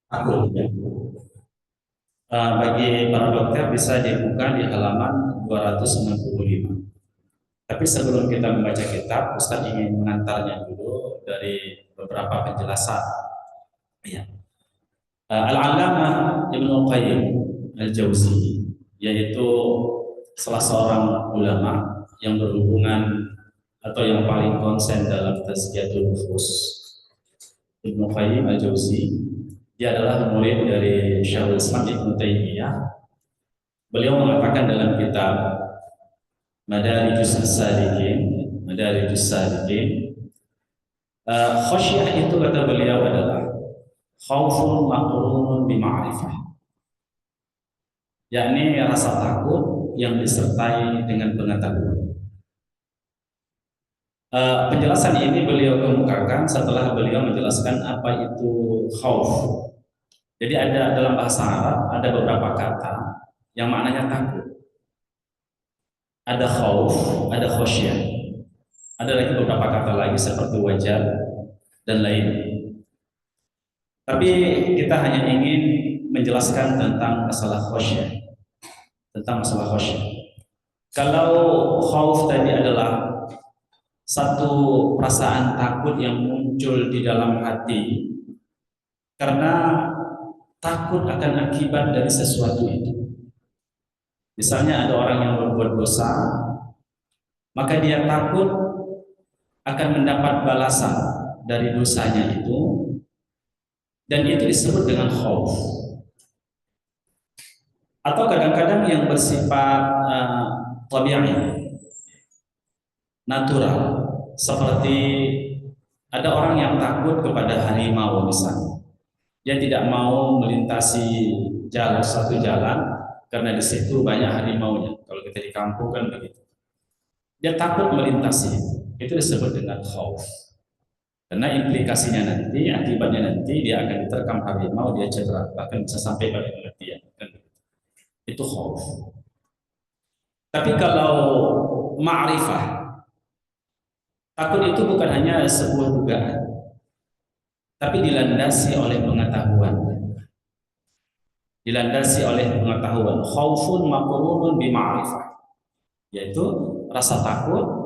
Aku ya. Bagi para dokter bisa dibuka di halaman 265. Tapi sebelum kita membaca kitab, Ustaz ingin mengantarnya dulu dari beberapa penjelasan. Ya. Al-Allamah Ibnu Qayyim Al-Jauzi, yaitu salah seorang ulama yang berhubungan atau yang paling konsen dalam tazkiyatun nufus. Ibnu Qayyim Al-Jauzi, dia adalah murid dari Syekhul Islam Ibnu Taimiyah. Beliau mengatakan dalam kitab Madarijus Salikin, Madarijus Salikin, khasyah itu kata beliau adalah khaufun maqrunun bi ma'rifah, yakni rasa takut yang disertai dengan pengetahuan. Penjelasan ini beliau kemukakan setelah beliau menjelaskan apa itu khauf. Jadi ada dalam bahasa Arab ada beberapa kata yang maknanya takut. Ada khauf, ada khasyah. Ada lagi beberapa kata lagi seperti wajar dan lain. Tapi kita hanya ingin menjelaskan tentang masalah khasyah. Tentang masalah khasyah. Kalau khauf tadi adalah satu perasaan takut yang muncul di dalam hati karena takut akan akibat dari sesuatu itu. Misalnya ada orang yang berbuat dosa, maka dia takut akan mendapat balasan dari dosanya itu, dan itu disebut dengan khauf. Atau kadang-kadang yang bersifat tabi'i, natural, seperti ada orang yang takut kepada harimau misalnya. Dia tidak mau melintasi satu jalan karena di situ banyak harimaunya. Kalau kita di kampung kan begitu. Dia takut melintasi. Itu disebut dengan khauf. Karena implikasinya nanti, akibatnya nanti dia akan diterkam harimau, dia cedera, bahkan bisa sampai pada kematian. Itu khauf. Tapi kalau ma'rifah, takut itu bukan hanya sebuah dugaan, tapi dilandasi oleh pengetahuan. Dilandasi oleh pengetahuan. Khaufun maqrunun bi ma'rifah, yaitu rasa takut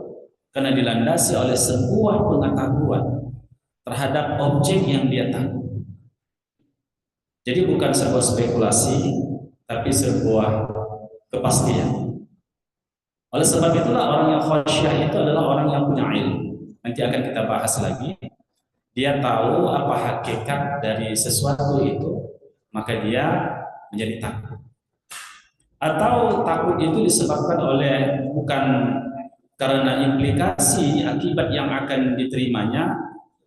karena dilandasi oleh sebuah pengetahuan terhadap objek yang dia takut. Jadi bukan sebuah spekulasi, tapi sebuah kepastian. Oleh sebab itulah orang yang khasyah itu adalah orang yang punya ilmu. Nanti akan kita bahas lagi. Dia tahu apa hakikat dari sesuatu itu, maka dia menjadi takut. Atau takut itu disebabkan oleh bukan karena implikasi akibat yang akan diterimanya,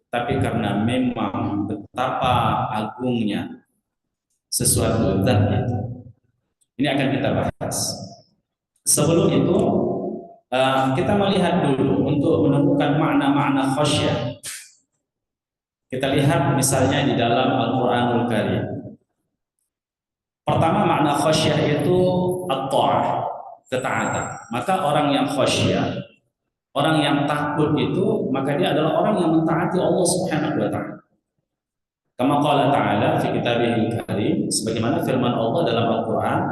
tapi karena memang betapa agungnya sesuatu zat itu. Ini akan kita bahas. Sebelum itu kita melihat dulu untuk menemukan makna-makna khasyah. Kita lihat misalnya di dalam Al-Quranul Karim. Pertama, makna khasyah itu at-ta'ah, ketaatan. Maka orang yang khasyah, orang yang takut itu, maka dia adalah orang yang mentaati Allah Subhanahu wa taala. Kama qala ta'ala fi kitabihil karim, sebagaimana firman Allah dalam Al-Qur'an,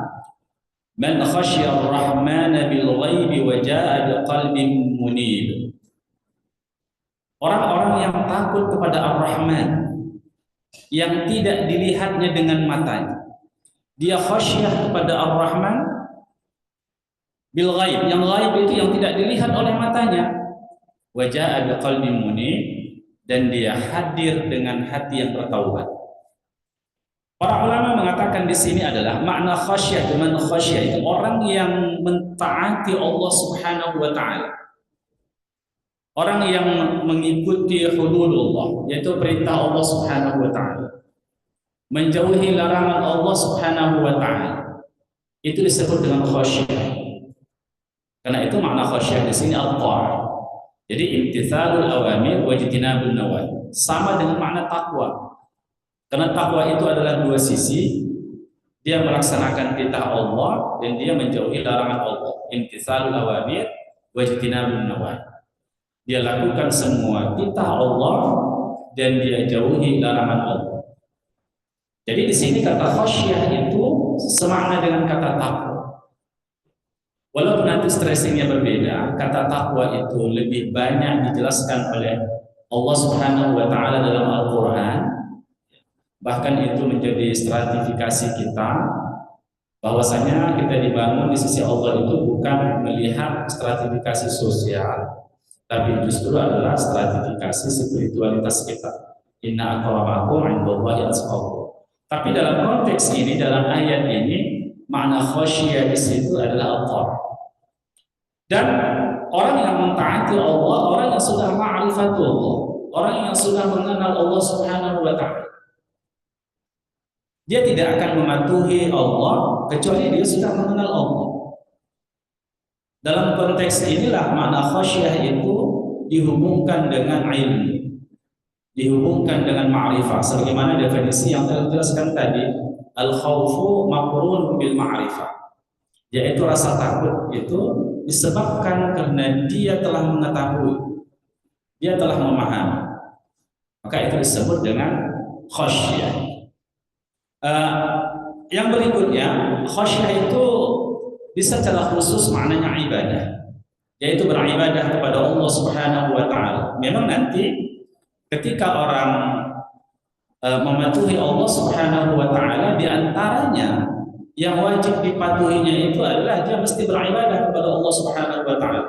"Man khasyya ar-rahmana bil ghaibi wa jaa'a biqalbin munib." Orang-orang yang takut kepada Ar-Rahman, yang tidak dilihatnya dengan matanya. Dia khasyah kepada Ar-Rahman bil ghaib. Yang ghaib itu yang tidak dilihat oleh matanya. Wa jaa'a biqalbin munib, dan dia hadir dengan hati yang bertaubat. Para ulama mengatakan di sini adalah makna khasyah, man khasyah itu orang yang mentaati Allah Subhanahu wa taala. Orang yang mengikuti hududullah, yaitu perintah Allah Subhanahu wa taala. Menjauhi larangan Allah Subhanahu wa taala. Itu disebut dengan khasyah. Karena itu makna khasyah di sini al-ta'ah. Jadi imtithalul awamir wa ijtinabun nawahi. Sama dengan makna takwa. Karena takwa itu adalah dua sisi. Dia melaksanakan perintah Allah dan dia menjauhi larangan Allah. Imtithalul awamir wa ijtinabun nawahi. Dia lakukan semua perintah Allah dan dia jauhi larangan Allah. Jadi di sini kata khasyah itu semakna dengan kata takwa. Walaupun nanti stressingnya berbeda, kata takwa itu lebih banyak dijelaskan oleh Allah Subhanahu wa taala dalam Al-Qur'an. Bahkan itu menjadi stratifikasi kita, bahwasanya kita dibangun di sisi Allah itu bukan melihat stratifikasi sosial, tapi justru adalah stratifikasi spiritualitas kita. Inna akramakum 'indallahi atqakum. Tapi dalam konteks ini, dalam ayat ini, makna khasyiyah di situ adalah Allah. Dan orang yang mentaati Allah, orang yang sudah ma'rifatullah, orang yang sudah mengenal Allah Subhanahu wa taala, dia tidak akan mematuhi Allah kecuali dia sudah mengenal Allah. Dalam konteks inilah makna khasyiyah itu dihubungkan dengan ilmu, dihubungkan dengan ma'rifah. Sebagaimana definisi yang telah dijelaskan tadi, al-khawfu maqrun bil ma'rifah, yaitu rasa takut itu disebabkan karena dia telah mengetahui, dia telah memahami, maka itu disebut dengan khasyiyah. Yang berikutnya, khasyiyah itu bisa secara khusus maknanya ibadah, yaitu beribadah kepada Allah Subhanahu wa taala. Memang nanti ketika orang mematuhi Allah Subhanahu wa taala, di antaranya yang wajib dipatuhinya itu adalah dia mesti beribadah kepada Allah Subhanahu wa taala.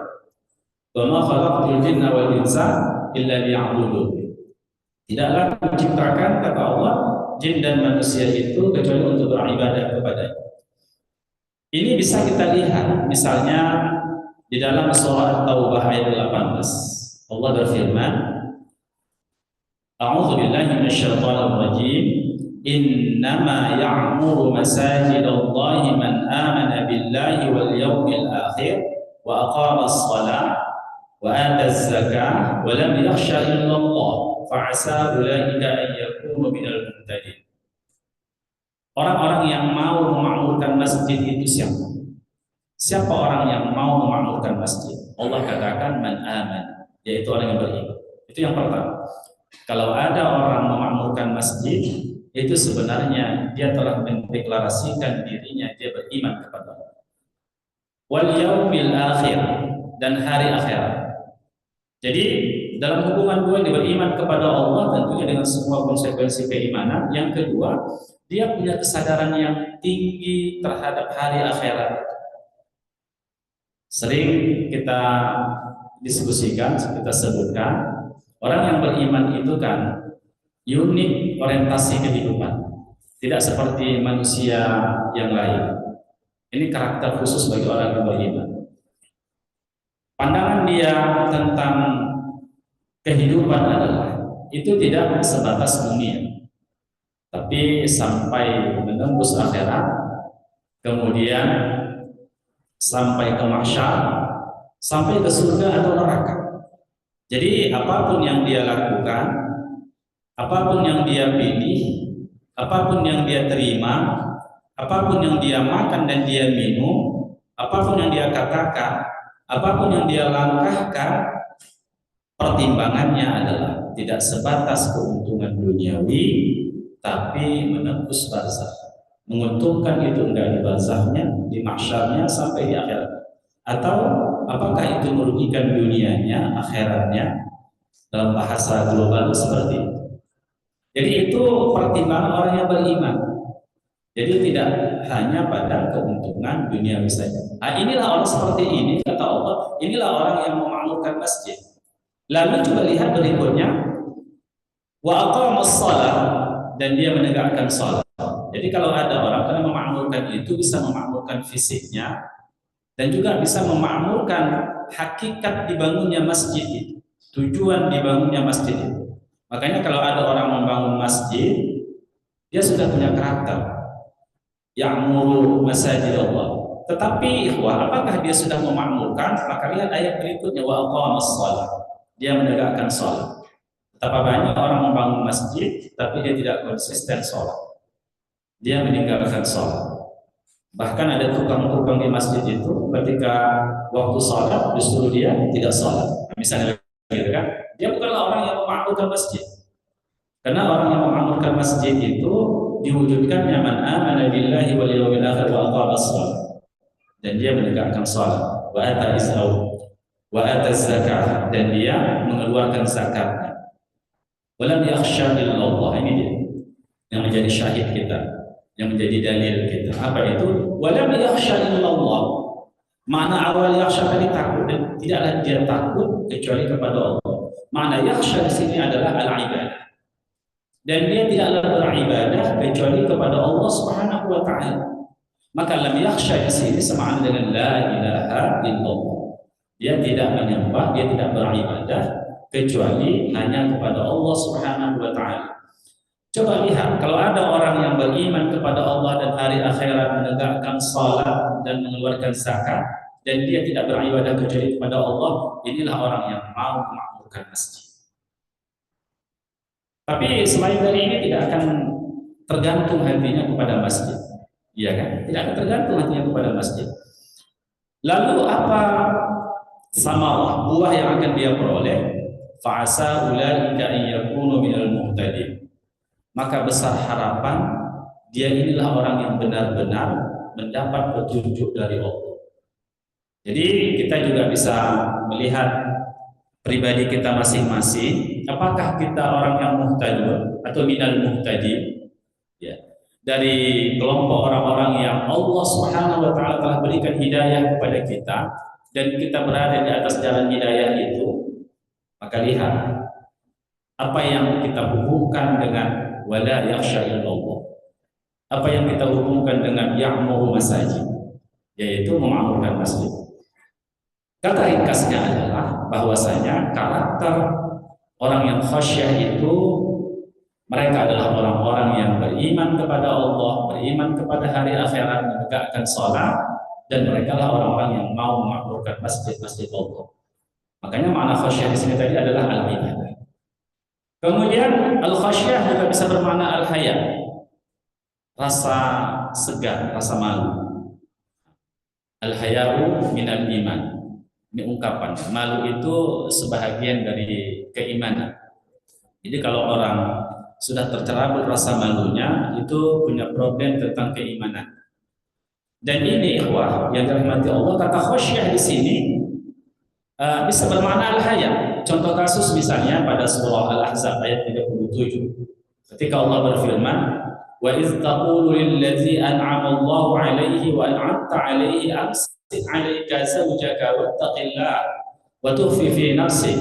Wa ma khalaqtul jinna wal insa illa liya'budun. Tidaklah diciptakan, kata Allah, jin dan manusia itu kecuali untuk beribadah kepada-Nya. Ini bisa kita lihat misalnya di dalam surah At-Taubah ayat 18. Allah berfirman, A'udzu billahi minasyaitonir rajim. Innama ya'muru masajidallahi man amana billahi wal yawmil akhir wa aqama as-salah wa ata az-zakah wa lam yakhsha illa Allah fa'asa ulaika an yakunu minal muhtadin. Orang-orang yang mau memakmurkan masjid itu siapa? Siapa orang yang mau memakmurkan masjid? Allah katakan man aman, yaitu orang yang beriman. Itu yang pertama. Kalau ada orang memakmurkan masjid, itu sebenarnya dia telah mendeklarasikan dirinya dia beriman kepada Allah. Wal yaumil akhir, dan hari akhirat. Jadi dalam hubungan dua, dia beriman kepada Allah tentunya dengan semua konsekuensi keimanan. Yang kedua, dia punya kesadaran yang tinggi terhadap hari akhirat. Sering kita diskusikan, kita sebutkan, orang yang beriman itu kan unik orientasi kehidupan, tidak seperti manusia yang lain. Ini karakter khusus bagi orang yang beriman. Pandangan dia tentang kehidupan adalah itu tidak sebatas dunia, tapi sampai menembus akhirat, kemudian sampai ke mahsyar, sampai ke surga atau neraka. Jadi apapun yang dia lakukan, apapun yang dia pilih, apapun yang dia terima, apapun yang dia makan dan dia minum, apapun yang dia katakan, apapun yang dia langkahkan, pertimbangannya adalah tidak sebatas keuntungan duniawi, tapi menembus barzakh. Menguntungkan itu enggak di barzahnya, di mahsyarnya, sampai di akhirat. Atau apakah itu merugikan dunianya, akhiratnya? Dalam bahasa global seperti itu. Jadi itu pertimbangan orang yang beriman. Jadi tidak hanya pada keuntungan duniawi saja. Nah, inilah orang seperti ini, kata Allah, inilah orang yang memakmurkan masjid. Lalu coba lihat berikutnya, wa aqamas shalah, dan dia menegakkan salat. Jadi kalau ada orang karena memakmurkan itu bisa memakmurkan fisiknya dan juga bisa memakmurkan hakikat dibangunnya masjid itu, tujuan dibangunnya masjid itu. Makanya kalau ada orang membangun masjid, dia sudah punya karakter ya'muru masajid Allah. Tetapi ikhwah, apakah dia sudah memakmurkan? Maka lihat ayat berikutnya, wa aqamas shalah. Dia menegakkan salat. Betapa banyak orang membangun masjid tapi dia tidak konsisten salat. Dia meninggalkan salat. Bahkan ada tukang-tukang di masjid itu ketika waktu salat justru dia tidak salat. Misalnya gitu kan, dia bukanlah orang yang memakmurkan masjid. Karena orang yang mengamalkan masjid itu diwujudkannya man amana billahi wal yawmil akhir wa aqama shalah, dan dia menegakkan salat, wa ata zakat, dan dia mengeluarkan zakatnya. Walam yakhsha illallah, ini dia yang menjadi syahid kita, yang menjadi dalil kita. Apa itu? Walam yakhsha illallah. Makna awal yakhsha tadi takut, dan tidaklah dia takut kecuali kepada Allah. Makna yakhsha di sini adalah al-ibadah. Dan dia tidaklah beribadah kecuali kepada Allah Subhanahu wa taala. Maka lam yakhsha di sini sama dengan la ilaha illallah. Dia tidak menyembah, dia tidak beribadah kecuali hanya kepada Allah Subhanahu wa taala. Coba lihat, kalau ada orang yang beriman kepada Allah dan hari akhirat, menegakkan salat dan mengeluarkan zakat, dan dia tidak beribadah kecuali kepada Allah, inilah orang yang mau memakmurkan masjid. Tapi selain dari ini tidak akan tergantung hatinya kepada masjid, iya kan? Tidak akan tergantung hatinya kepada masjid. Lalu apa samarah, buah yang akan dia peroleh? Fa'asa ulaika an yakunu minal muhtadin. Maka besar harapan dia inilah orang yang benar-benar mendapat petunjuk dari Allah. Jadi kita juga bisa melihat pribadi kita masing-masing, apakah kita orang yang muhtadun atau minal muhtadin, ya, dari kelompok orang-orang yang Allah Subhanahu wa taala telah berikan hidayah kepada kita dan kita berada di atas jalan hidayah itu. Maka lihat apa yang kita hubungkan dengan wala yakhsha illallah, apa yang kita hubungkan dengan ya'muru masajid, yaitu memakmurkan masjid. Kata ringkasnya adalah bahwasanya karakter orang yang khasyah itu mereka adalah orang-orang yang beriman kepada Allah, beriman kepada hari akhirat, menegakkan salat, dan mereka adalah orang-orang yang mau memakmurkan masjid-masjid Allah. Makanya makna khasyah di sini tadi adalah al-ibadah. Kemudian al-khasyah juga bisa bermakna al-haya, rasa segan, rasa malu. Al-haya'u minal iman. Ini ungkapan, malu itu sebahagian dari keimanan. Jadi kalau orang sudah tercerabut rasa malunya, itu punya problem tentang keimanan. Dan ini ikhwah yang dirahmati Allah, kata khasyah di sini bisa bermakna al-haya. Contoh kasus misalnya pada surah Al-Ahzab ayat 37. Ketika Allah berfirman, wa idz taqulu lil ladzi an'ama Allahu 'alaihi wa an'amta 'alaihi alaika zawjaka wattaqillah wa tukhfi fi nafsik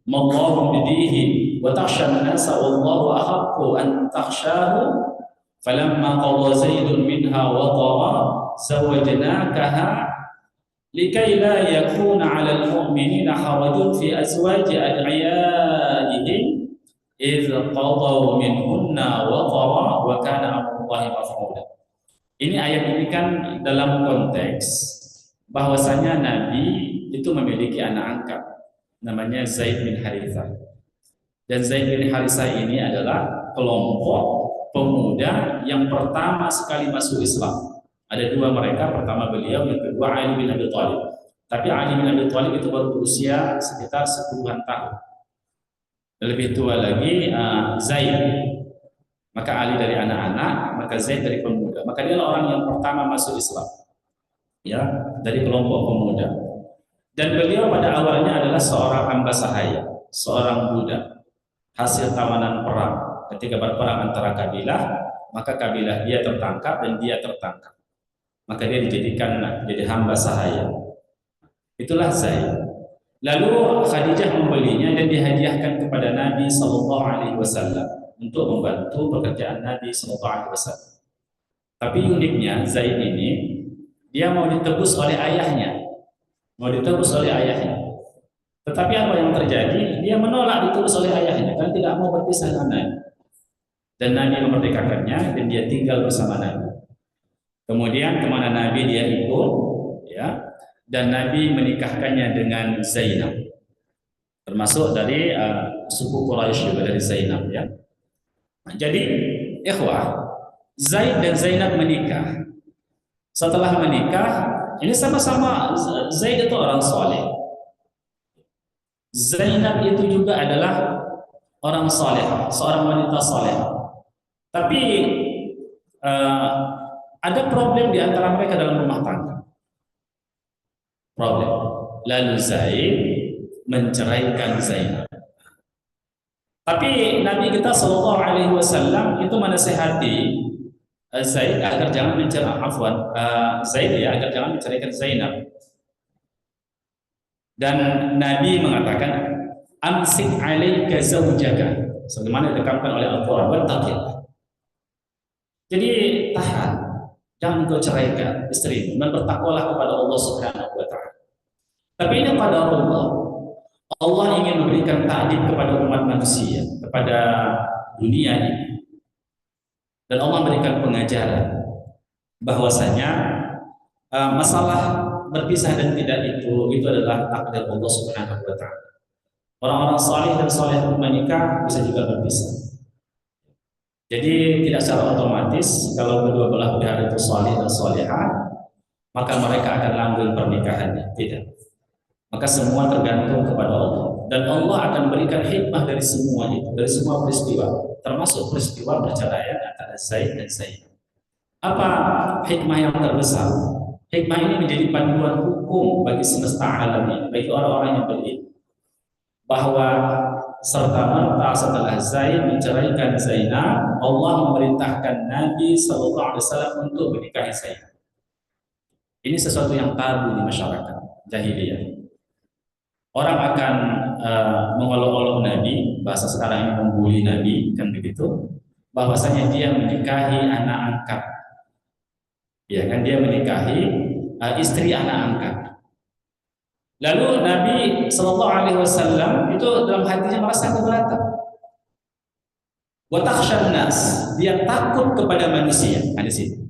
ma Allahu bidihi wa takhsha an-nasa wallahu ahaqqu an takhshahu falamma qada zaidun minha watara zawajnakaha likai la yakuna 'alal mu'minina harajun fi azwaji ad'iyaihim idz qadaw minhunna watara wa kana amrullahi maf'ula. Ini ayat ini kan dalam konteks bahwasanya Nabi itu memiliki anak angkat namanya Zaid bin Harithah. Dan Zaid bin Harithah ini adalah kelompok pemuda yang pertama sekali masuk Islam. Ada dua mereka, pertama beliau, yang kedua Ali bin Abi Thalib. Tapi Ali bin Abi Thalib itu baru berusia sekitar 10-an tahun. Lebih tua lagi Zaid. Maka Ali dari anak-anak, maka Zaid dari pemuda. Maka dia adalah orang yang pertama masuk Islam. Ya, dari kelompok pemuda. Dan beliau pada awalnya adalah seorang hamba sahaya, seorang budak, hasil tawanan perang. Ketika berperang antara kabilah, maka kabilah dia tertangkap dan dia tertangkap. Maka dia dijadikan jadi hamba sahaya. Itulah Zaid. Lalu Khadijah membelinya dan dihadiahkan kepada Nabi Sallallahu Alaihi Wasallam untuk membantu pekerjaan Nabi Sallallahu Alaihi Wasallam. Tapi uniknya Zaid ini dia mau ditebus oleh ayahnya, Tetapi apa yang terjadi? Dia menolak ditebus oleh ayahnya, kan tidak mau berpisah dengan Nabi. Dan Nabi memerdekakannya dan dia tinggal bersama Nabi. Kemudian kemana Nabi dia ikut, ya, dan Nabi menikahkannya dengan Zainab, termasuk dari suku Quraisy juga dari Zainab, ya. Jadi, ikhwah, Zaid dan Zainab menikah. Setelah menikah, ini sama-sama Zaid itu orang soleh. Zainab itu juga adalah orang saleh, seorang wanita saleh. Tapi uh, ada problem di antara mereka dalam rumah tangga. Problem. Lalu Zaid menceraikan Zainab. Tapi Nabi kita Shallallahu Alaihi Wasallam itu menasehati Zaid agar jangan Zaid ya agar jangan menceraikan Zainab. Dan Nabi mengatakan amsik alaika zaujaka, sebagaimana ditekankan oleh Al-Qur'an, wattaqillah. Jadi tahan, jangan kau ceraikan istrimu dan bertakwalah kepada Allah Subhanahu wa taala. Tapi ini pada Allah ingin memberikan ta'dib kepada umat manusia, kepada dunia ini. Dan Allah memberikan pengajaran bahwasanya masalah berpisah dan tidak itu adalah takdir Allah Subhanahu wa taala. Orang-orang saleh dan salehah menikah bisa juga berpisah. Jadi tidak secara otomatis kalau kedua belah pihak itu saleh dan salehah, maka mereka akan langgeng pernikahannya. Tidak. Maka semua tergantung kepada Allah. Dan Allah akan berikan hikmah dari semua itu, dari semua peristiwa, termasuk peristiwa perceraian antara Zaid dan Zainab. Apa hikmah yang terbesar? Hikmah ini menjadi panduan hukum bagi semesta alam ini, bagi orang-orang yang berilmu, bahwa serta-merta setelah Zaid menceraikan Zainab, Allah memerintahkan Nabi Sallallahu Alaihi Wasallam untuk menikahi Zainab. Ini sesuatu yang tabu di masyarakat jahiliyah. Orang akan mengolok-olok Nabi, bahasa sekarang ini membuli Nabi, kan begitu, bahwasanya dia menikahi anak angkat. Ya kan, dia menikahi istri anak angkat. Lalu Nabi Shallallahu Alaihi Wasallam itu dalam hatinya merasa keberatan. Wa takhshan nas, dia takut kepada manusia. Ada sini.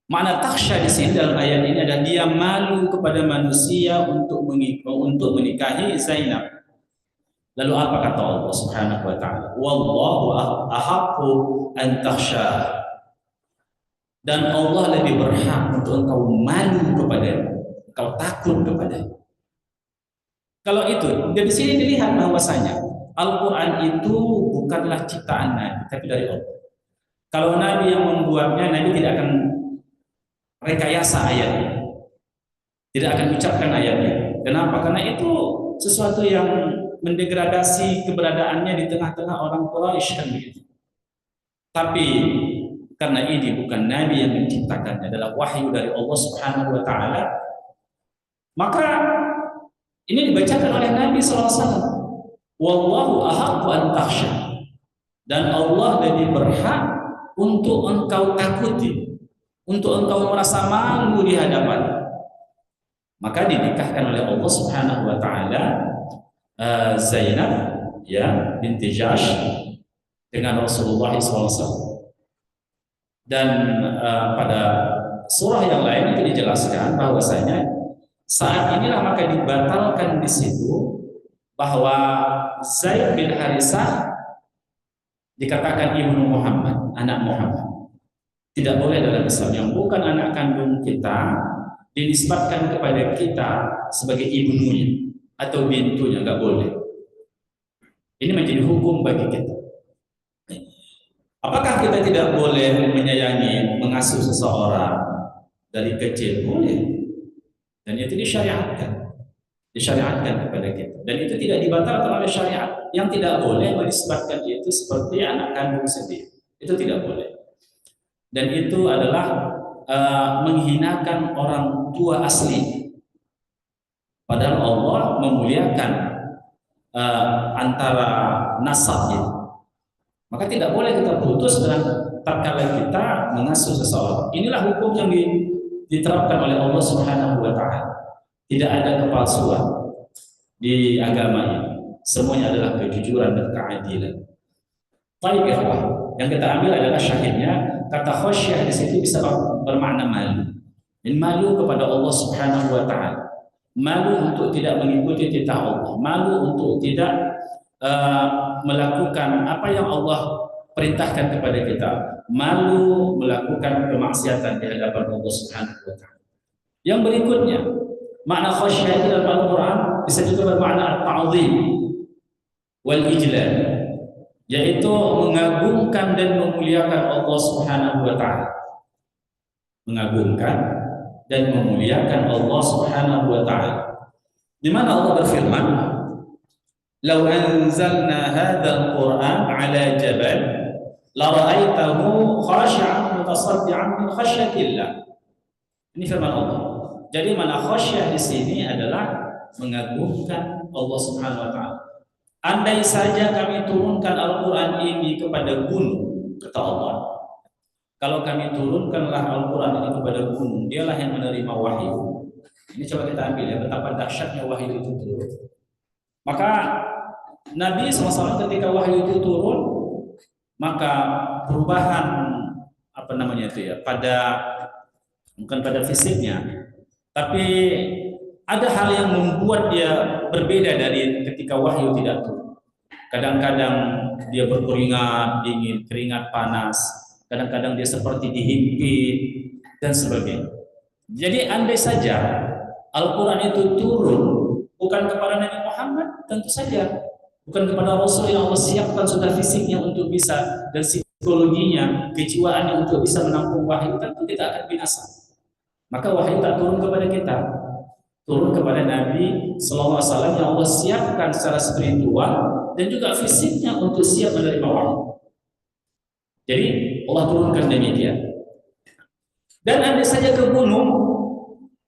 Makna takhsha di sini dalam ayat ini adalah dia malu kepada manusia untuk menikahi Zainab. Lalu apa kata Allah Subhanahu wa taala? Wallahu ahaqqu an takhsha. Dan Allah lebih berhak untuk engkau malu kepadanya, engkau takut kepadanya. Kalau itu, dari sini dilihat bahwasanya Al-Quran itu bukanlah ciptaan Nabi, tapi dari Allah. Kalau Nabi yang membuatnya, Nabi tidak akan rekayasa ayatnya, tidak akan ucapkan ayatnya. Kenapa? Karena itu sesuatu yang mendegradasi keberadaannya di tengah-tengah orang Quraisy kan begitu. Tapi karena ini bukan Nabi yang menciptakannya, adalah wahyu dari Allah Subhanahu wa taala, maka ini dibacakan oleh Nabi SAW. Wallahu ahaqqu an takhsha. Dan Allah lebih berhak untuk engkau takuti, untuk engkau merasa malu di hadapan. Maka dinikahkan oleh Allah Subhanahu wa taala Zainab ya binti Jahsh dengan Rasulullah SAW. Dan pada surah yang lain itu dijelaskan bahwasanya saat inilah maka dibatalkan di situ bahwa Zaid bin Harisah dikatakan ibnu Muhammad, anak Muhammad. Tidak boleh dalam Islam yang bukan anak kandung kita dinisbatkan kepada kita sebagai ibunya atau bintunya, nggak boleh. Ini menjadi hukum bagi kita. Apakah kita tidak boleh menyayangi, mengasuh seseorang dari kecil? Boleh. Dan itu disyariatkan kepada kita. Dan itu tidak dibatalkan oleh syariat. Yang tidak boleh menisbatkan itu seperti anak kandung sendiri. Itu tidak boleh. Dan itu adalah menghinakan orang tua asli. Padahal Allah memuliakan antara nasab itu. Maka tidak boleh kita putus dengan tatkala kita mengasuh seseorang. Inilah hukum yang diterapkan oleh Allah Subhanahu wa taala. Tidak ada kepalsuan di agama ini. Semuanya adalah kejujuran dan keadilan. Baik ikhwah, yang kita ambil adalah syahidnya. Kata khasyah di situ bisa bermakna malu. Dan malu kepada Allah Subhanahu wa taala. Malu untuk tidak mengikuti titah Allah, malu untuk tidak melakukan apa yang Allah perintahkan kepada kita, malu melakukan kemaksiatan di hadapan Allah Subhanahu wa taala. Yang berikutnya, makna khasyah dalam Al-Qur'an bisa juga bermakna at-ta'zim wal ijlal. yaitu mengagungkan dan memuliakan Allah Subhanahu wa taala. Mengagungkan dan memuliakan Allah Subhanahu wa taala. Di mana Allah berfirman, "Law anzalna hadzal Qur'an 'ala jabal la ra'aitahu khashi'an mutasaddian min khasyatillah." Ini firman Allah. Jadi mana khasyah di sini adalah mengagungkan Allah Subhanahu wa taala. Andai saja kami turunkan Al-Quran ini kepada gunung, kata Allah, kalau kami turunkanlah Al-Quran ini kepada gunung, dialah yang menerima wahyu. Ini coba kita ambil ya, betapa dahsyatnya wahyu itu turun. Maka Nabi SAW ketika wahyu itu turun, maka perubahan bukan pada fisiknya, tapi ada hal yang membuat dia berbeda dari ketika wahyu tidak turun. Kadang-kadang dia berkeringat dingin, keringat panas. Kadang-kadang dia seperti dihimpit dan sebagainya. Jadi andai saja Al-Quran itu turun bukan kepada Nabi Muhammad, tentu saja bukan kepada Rasul yang Allah siapkan sudah fisiknya untuk bisa, dan psikologinya, kejiwaannya untuk bisa menampung wahyu, tentu kita akan binasa. Maka wahyu tak turun kepada kita, turun kepada Nabi Sallallahu Alaihi Wasallam yang Allah siapkan secara spiritual dan juga fisiknya untuk siap menerima wahyu. Jadi Allah turunkan demikian. Dan andai saja ke gunung,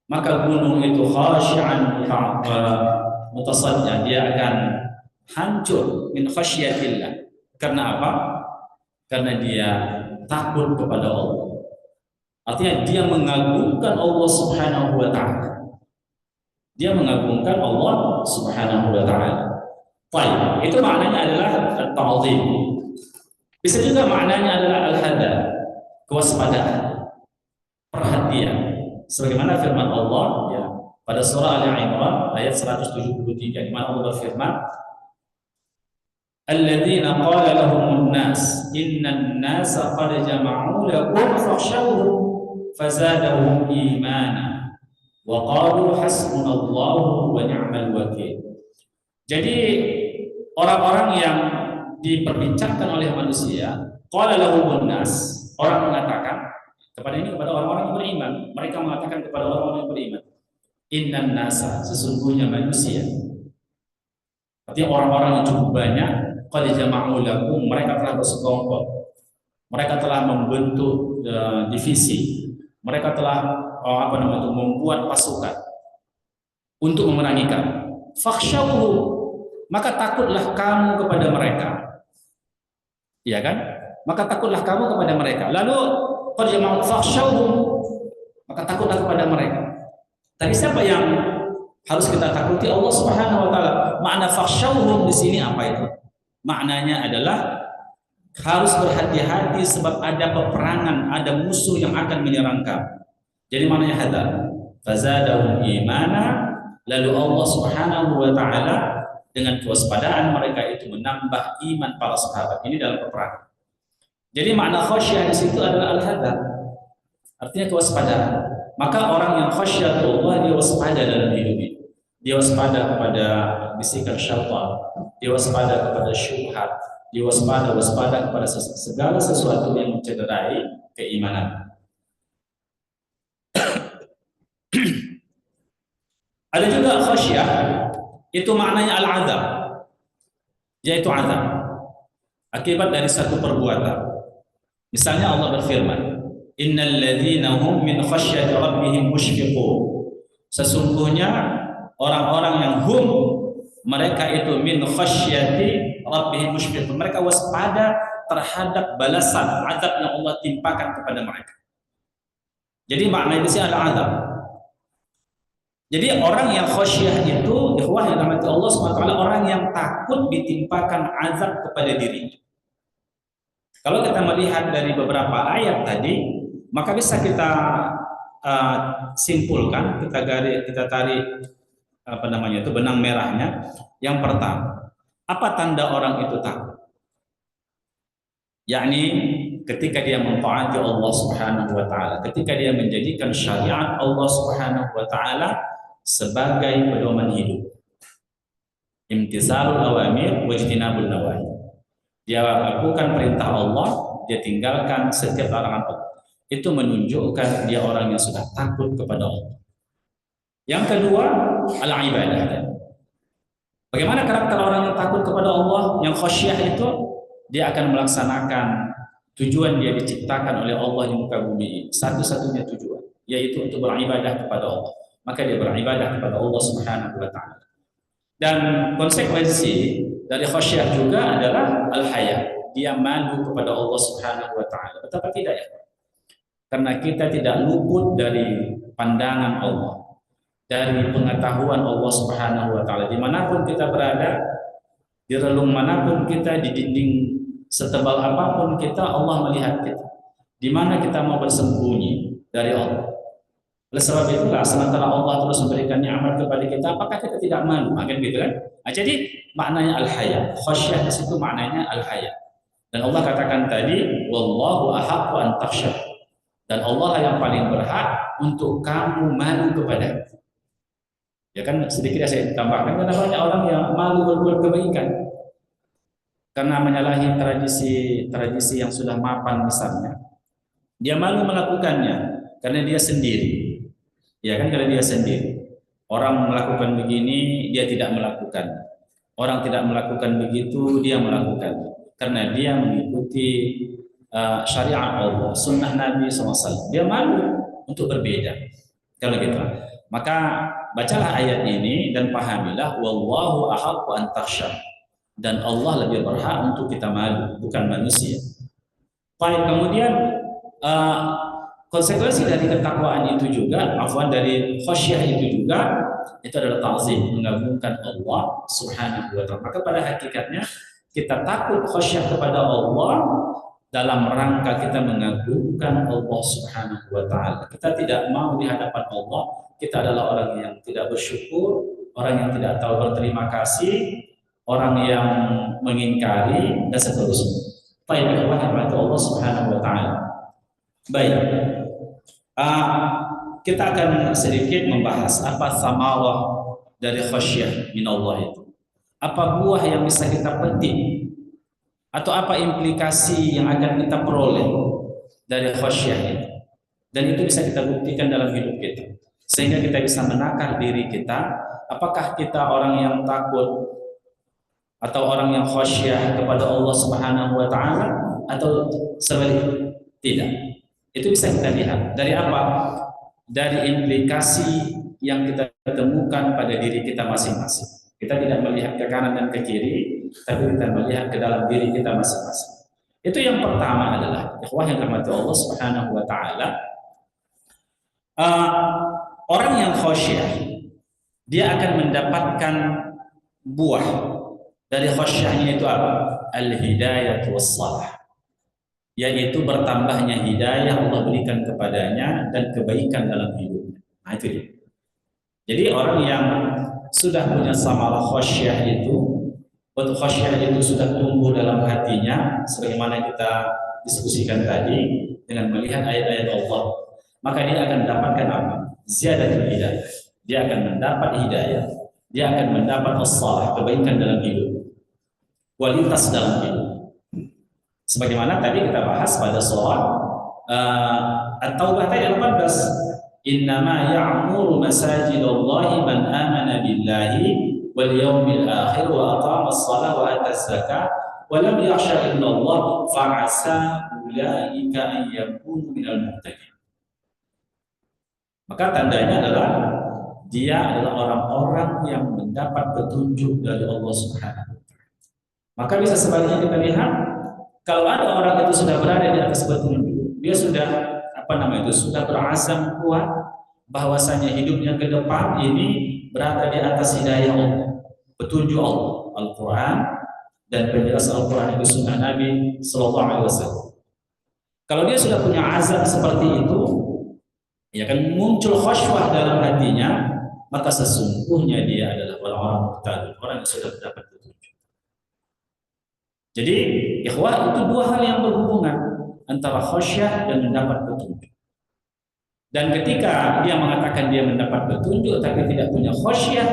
maka gunung itu khasyi'an mutasaddian, dia akan hancur min khasyatillah. Karena apa? Karena dia takut kepada Allah. Artinya dia mengagungkan Allah Subhanahu wa taala. Dia mengagungkan Allah Subhanahu wa taala. Baik, itu maknanya adalah at-ta'zim. Bisa juga maknanya adalah al-hadar, kewaspadaan, perhatian. Sebagaimana firman Allah ya pada surah Al-Imran ayat 173, di mana Allah berfirman, "Alladzina qala lahumun nas innan nasa qad jama'u lakum fakhshawhum fazadahum imana wa qalu hasbunallahu wa ni'mal wakil." Jadi orang-orang yang diperbincangkan oleh manusia, qala lahumun nas, orang mengatakan kepada orang-orang yang beriman, mereka mengatakan kepada orang-orang yang beriman, innan nasa, sesungguhnya manusia, artinya orang-orang yang cukup banyak, qad jama'u lakum, mereka telah bersekongkol, mereka telah membentuk divisi, mereka telah membuat pasukan untuk memerangi kamu. Fakhshawhum, maka takutlah kamu kepada mereka. Iya kan? Maka takutlah kamu kepada mereka. Lalu qad jama'u fakhshawhum, maka takutlah kepada mereka. Tadi siapa yang harus kita takuti? Allah Subhanahu wa taala. Makna fakhshawhum di sini apa itu? Maknanya adalah harus berhati-hati sebab ada peperangan, ada musuh yang akan menyerang kamu. Jadi maknanya hadar. Fazadahum imana, lalu Allah Subhanahu wa taala dengan kewaspadaan mereka itu menambah iman para sahabat ini dalam peperangan. Jadi makna khasyah di situ adalah al-hadar, artinya kewaspadaan. Maka orang yang khasyatullah dia waspada dalam hidupnya. Dia waspada kepada bisikan syaitan, dia waspada kepada syubhat, dia waspada kepada segala sesuatu yang mencederai keimanan. Ada juga khasyah, itu maknanya al-azab, yaitu azab akibat dari satu perbuatan. Misalnya Allah berfirman, innal ladzina hum min khasyati rabbihim mushfiqun, sesungguhnya orang-orang yang hum, mereka itu min khasyati rabbihim mushfiqun, mereka waspada terhadap balasan azab yang Allah timpakan kepada mereka. Jadi maknanya itu al-azab. Jadi orang yang khasyah itu, ikhwah yang dirahmati Allah SWT, orang yang takut ditimpakan azab kepada dirinya. Kalau kita melihat dari beberapa ayat tadi, maka bisa kita simpulkan, kita tarik benang merahnya. Yang pertama, apa tanda orang itu takut? Yakni ketika dia mentaati Allah Subhanahu wa taala, ketika dia menjadikan syariat Allah Subhanahu wa taala sebagai pedoman hidup. Imtitsalul awamir wa ijtinabun nawahi. Dia lakukan perintah Allah, dia tinggalkan setiap larangan Allah. Itu menunjukkan dia orang yang sudah takut kepada Allah. Yang kedua, al-ibadah. Bagaimana karakter orang yang takut kepada Allah, yang khasyah itu? Dia akan melaksanakan tujuan dia diciptakan oleh Allah di muka bumi. Satu-satunya tujuan, yaitu untuk beribadah kepada Allah. Maka dia beribadah kepada Allah Subhanahu wa taala. Dan konsekuensi dari khasyah juga adalah al-haya. Dia malu kepada Allah Subhanahu wa taala. Betapa tidak ya? Karena kita tidak luput dari pandangan Allah, dari pengetahuan Allah Subhanahu wa taala. Dimanapun kita berada, di relung manapun kita, di dinding setebal apapun kita, Allah melihat kita. Di mana kita mau bersembunyi dari Allah. Oleh sebab itulah, sementara Allah terus memberikan nikmat kepada kita, apakah kita tidak malu? Akan gitu kan? Nah, jadi maknanya al-haya. Khasyah di situ maknanya al-haya. Dan Allah katakan tadi, wallahu ahaqqu an takhsha. Dan Allah yang paling berhak untuk kamu malu kepada. Ya kan, sedikit saya tambahkan, karena banyak orang yang malu berbuat kebaikan karena menyalahi tradisi yang sudah mapan misalnya. Dia malu melakukannya karena dia sendiri. Ya kan, kalau dia sendiri. Orang melakukan begini, dia tidak melakukan. Orang tidak melakukan begitu, dia melakukan. Karena dia mengikuti syariat Allah, sunnah Nabi SAW. Dia malu untuk berbeda. Kalau gitu, maka bacalah ayat ini dan pahamilah, wallahu ahaqqu an takhsha. Dan Allah lebih berhak untuk kita malu, bukan manusia. Baik, kemudian konsekuensi dari ketakwaan itu juga, dari khasyah itu juga, itu adalah ta'zim, mengagungkan Allah Subhanahu wa taala. Maka pada hakikatnya kita takut khasyah kepada Allah dalam rangka kita mengagungkan Allah Subhanahu wa taala. Kita tidak mau di hadapan Allah, kita adalah orang yang tidak bersyukur, orang yang tidak tahu berterima kasih, orang yang mengingkari dan seterusnya. Baik, Allah Subhanahu wa taala. Baik. Kita akan sedikit membahas apa samarah dari khasyah minallah itu. Apa buah yang bisa kita petik atau apa implikasi yang akan kita peroleh dari khasyah itu. Dan itu bisa kita buktikan dalam hidup kita. Sehingga kita bisa menakar diri kita, apakah kita orang yang takut atau orang yang khasyah kepada Allah Subhanahu wa taala atau sebaliknya. Tidak. Itu bisa kita lihat dari apa? Dari implikasi yang kita temukan pada diri kita masing-masing. Kita tidak melihat ke kanan dan ke kiri, tapi kita melihat ke dalam diri kita masing-masing. Itu yang pertama adalah ikhwah yang dirahmati Allah Subhanahu wa taala. Orang yang khasyah, dia akan mendapatkan buah dari khasyahnya itu apa? Al-hidayah was-salah. Yaitu bertambahnya hidayah Allah berikan kepadanya dan kebaikan dalam hidupnya. Nah, itu dia. Jadi orang yang sudah punya samarah khasyah itu, waktu khasyah itu sudah tumbuh dalam hatinya, sebagaimana kita diskusikan tadi dengan melihat ayat-ayat Allah, maka dia akan mendapatkan apa? Ziyadatul hidayah. Dia akan mendapat hidayah. Dia akan mendapat as-salah, kebaikan dalam hidup, kualitas dalam hidup. Sebagaimana tadi kita bahas pada surah At-Taubah ayat 18, innama ya'muru masajidallahi man amana billahi wal yawmil akhir wa aqama as-salah wa ata az-zakah wa lam yakhsha illa Allah fa'asa ulaika an yakunu minal muhtadin. Maka tandanya adalah dia adalah orang-orang yang mendapat petunjuk dari Allah Subhanahu wa taala. Maka bisa sebaliknya kita lihat, kalau ada orang itu sudah berada di atas petunjuk, dia sudah sudah berazam kuat bahwasanya hidupnya ke depan ini berada di atas hidayah Allah, petunjuk Allah, Al-Quran dan penjelasan Al-Quran itu sunnah Nabi Sallallahu Alaihi Wasallam. Kalau dia sudah punya azam seperti itu, ya kan muncul khasyah dalam hatinya, maka sesungguhnya dia adalah orang-orang muhtadin, orang yang sudah mendapat petunjuk. Jadi, ikhwah, itu dua hal yang berhubungan antara khasyah dan mendapat petunjuk. Dan ketika dia mengatakan dia mendapat petunjuk tapi tidak punya khasyah,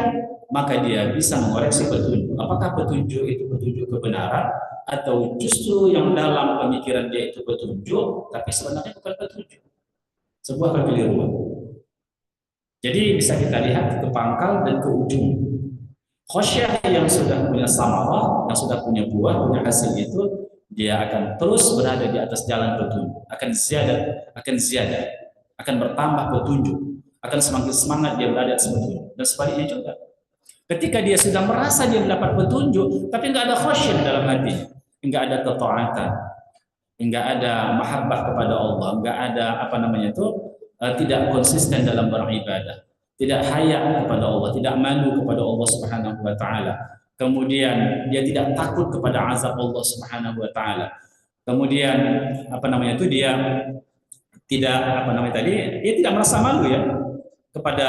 maka dia bisa mengoreksi petunjuk. Apakah petunjuk itu petunjuk kebenaran atau justru yang dalam pemikiran dia itu petunjuk, tapi sebenarnya bukan petunjuk. Sebuah kekeliruan. Jadi bisa kita lihat ke pangkal dan ke ujung. Khosyah yang sudah punya samarah, yang sudah punya buah, punya hasil itu, dia akan terus berada di atas jalan petunjuk, akan ziyadah, akan bertambah petunjuk, akan semakin semangat dia berada di atas petunjuk. Dan sebaliknya juga. Ketika dia sudah merasa dia mendapat petunjuk, tapi nggak ada khasyah dalam hati, nggak ada ketaatan, nggak ada mahabbah kepada Allah, nggak ada tidak konsisten dalam beribadah, tidak haya kepada Allah, tidak malu kepada Allah Subhanahu wa taala. Kemudian dia tidak takut kepada azab Allah Subhanahu wa taala. Kemudian dia dia tidak merasa malu ya kepada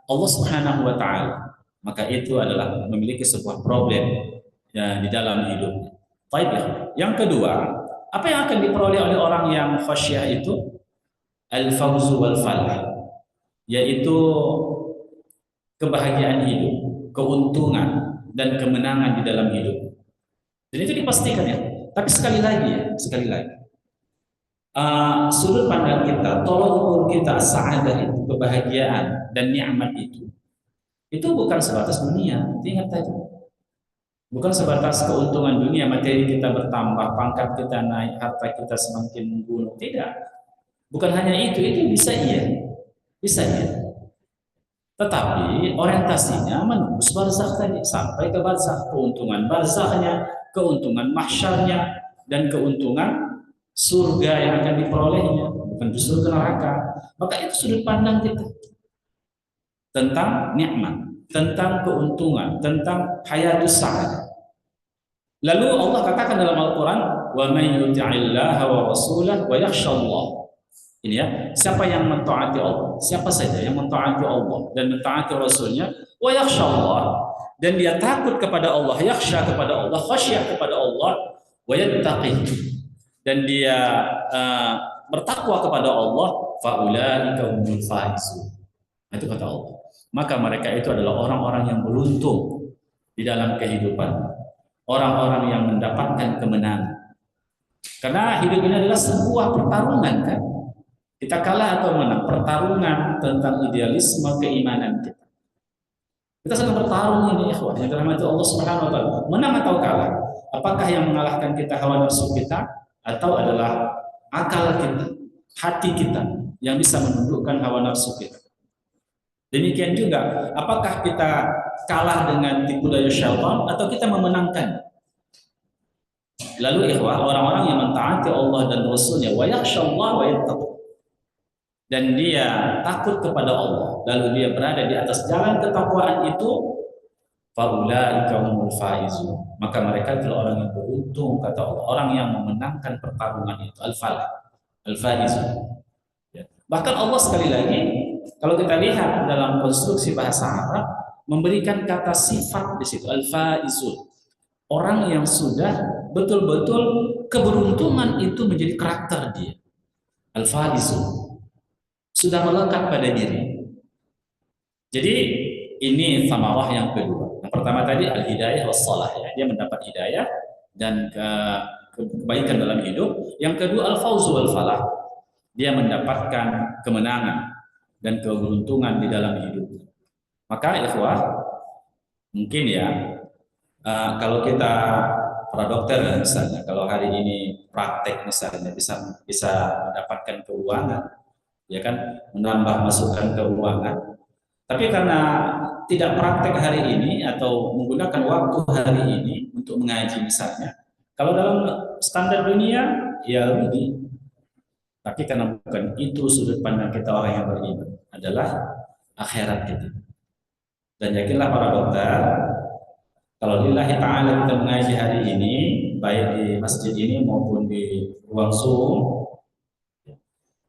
Allah Subhanahu wa taala. Maka itu adalah memiliki sebuah problem ya, di dalam hidupnya. Baik ya. Yang kedua, apa yang akan diperoleh oleh orang yang khasyah itu? Al-fawzu wal falah, yaitu kebahagiaan hidup, keuntungan dan kemenangan di dalam hidup. Dan itu dipastikan ya. Tapi sekali lagi, sudut pandang kita, tolong ukur kita sa'adah itu, kebahagiaan dan nikmat itu bukan sebatas dunia. Ingat tadi, bukan sebatas keuntungan dunia, materi kita bertambah, pangkat kita naik, harta kita semakin menggunung. Tidak. Bukan hanya itu bisa iya. Tetapi orientasinya menembus barzakh tadi, sampai ke barzakh, keuntungan barzakhnya, keuntungan mahsyarnya, dan keuntungan surga yang akan diperolehnya, bukan justru ke neraka. Maka itu sudut pandang kita tentang nikmat, tentang keuntungan, tentang hayatus sa'adah. Lalu Allah katakan dalam Al-Quran, wa may yuti'illaha wa rasulahu wa yakhshallah. Ini ya, siapa yang mentaati Allah, siapa saja yang mentaati Allah dan mentaati Rasulnya, wa yakhshallah, dan dia takut kepada Allah, yakhsha kepada Allah, khasyah kepada Allah, wa yattaqi, dan dia bertakwa kepada Allah, fa ulaika humul faizun. Itu kata Allah. Maka mereka itu adalah orang-orang yang beruntung di dalam kehidupan, orang-orang yang mendapatkan kemenangan. Karena hidup ini adalah sebuah pertarungan kan. Kita kalah atau menang, pertarungan tentang idealisme keimanan kita. Kita sedang bertarung ini, ikhwah, yang dirahmati Allah Subhanahu wa taala. Menang atau kalah? Apakah yang mengalahkan kita hawa nafsu kita atau adalah akal kita, hati kita yang bisa menundukkan hawa nafsu kita? Demikian juga, apakah kita kalah dengan tipu daya syaitan atau kita memenangkan? Lalu ikhwah, orang-orang yang mentaati Allah dan Rasulnya, wa yakhshallah wa yattaqi, dan dia takut kepada Allah, lalu dia berada di atas jalan ketakwaan itu, faulaika humul faizun, maka mereka adalah orang yang beruntung, kata Allah, orang yang memenangkan pertarungan itu, al-falah, al-faizun. Ya. Bahkan Allah sekali lagi, kalau kita lihat dalam konstruksi bahasa Arab, memberikan kata sifat di situ, al-faizun, orang yang sudah betul-betul keberuntungan itu menjadi karakter dia, al-faizun, sudah melekat pada diri. Jadi ini samarah yang kedua. Yang pertama tadi al-hidayah was-salah, ya. Dia mendapat hidayah dan kebaikan dalam hidup. Yang kedua al-fawzu wal falah. Dia mendapatkan kemenangan dan keberuntungan di dalam hidup. Maka ikhwah, mungkin ya kalau kita para dokter misalnya, kalau hari ini praktek misalnya bisa mendapatkan keuangan, ya kan, menambah masukan keuangan. Tapi karena tidak praktek hari ini atau menggunakan waktu hari ini untuk mengaji misalnya, kalau dalam standar dunia ya rugi. Tapi karena bukan itu sudut pandang kita orang yang beriman, adalah akhirat kita. Dan yakinlah para dokter, kalau lillahi ta'ala kita mengaji hari ini, baik di masjid ini maupun di ruang Zoom,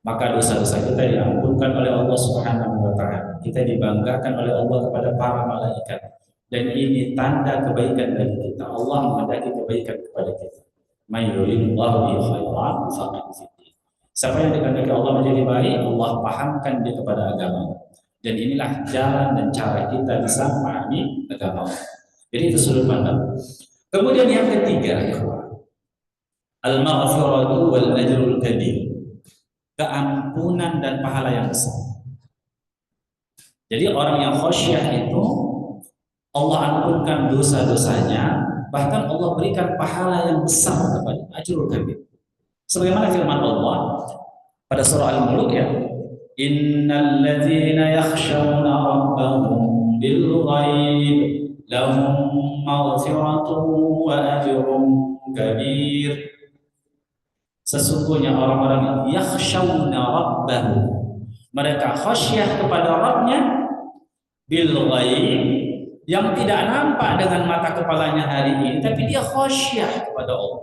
maka dosa-dosa kita diampunkan oleh Allah Subhanahu wa taala. Kita dibanggakan oleh Allah kepada para malaikat. Dan ini tanda kebaikan bagi kita. Allah menghendaki kebaikan kepada kita. May yuridullahu bihi khairan yufaqihu fid din. Siapa yang dikehendaki Allah menjadi baik, Allah pahamkan dia kepada agama. Dan inilah jalan dan cara kita bisa memahami agama Allah. Jadi itu sudut pandang. Kemudian yang ketiga, al-maghfiratu wal ajrul kabir. Keampunan dan pahala yang besar. Jadi orang yang khasyah itu Allah ampunkan dosa-dosanya, bahkan Allah berikan pahala yang besar kepada ajrul kabir. Sebagaimana firman Allah pada surah Al-Mulk ya, innal ladzina yakhshawna rabbahum bil ghaib lahum maghfiratun wa ajrun kabir. Sesungguhnya orang-orang yang yakhshawna rabbahum, mereka khasyah kepada Rabbnya, bil ghaib, yang tidak nampak dengan mata kepalanya hari ini, tapi dia khasyah kepada Allah,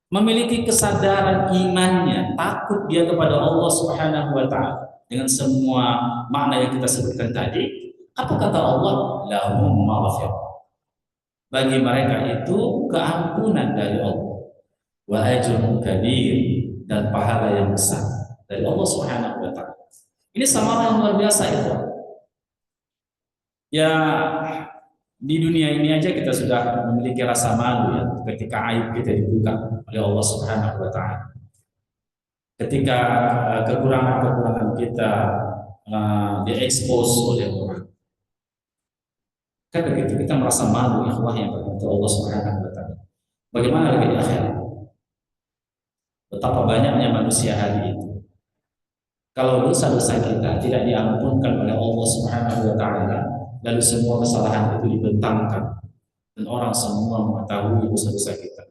memiliki kesadaran imannya, takut dia kepada Allah Subhanahu wa taala dengan semua makna yang kita sebutkan tadi. Apa kata Allah? Lahum maghfirah. Bagi mereka itu keampunan dari Allah, wa ajrun kabir, dan pahala yang besar dari Allah Subhanahu wa taala. Ini sama yang luar biasa itu. Ya, di dunia ini aja kita sudah memiliki rasa malu ya ketika aib kita dibuka oleh Allah Subhanahu wa taala. Ketika kekurangan-kekurangan kita diekspos oleh orang. Kan begitu, kita merasa malu ya Allah yang berkata Allah Subhanahu wa taala. Bagaimana lagi di akhirat? Betapa banyaknya manusia hari itu. Kalau dosa-dosa kita tidak diampunkan oleh Allah Subhanahu wa taala, lalu semua kesalahan itu dibentangkan dan orang semua mengetahui dosa-dosa kita.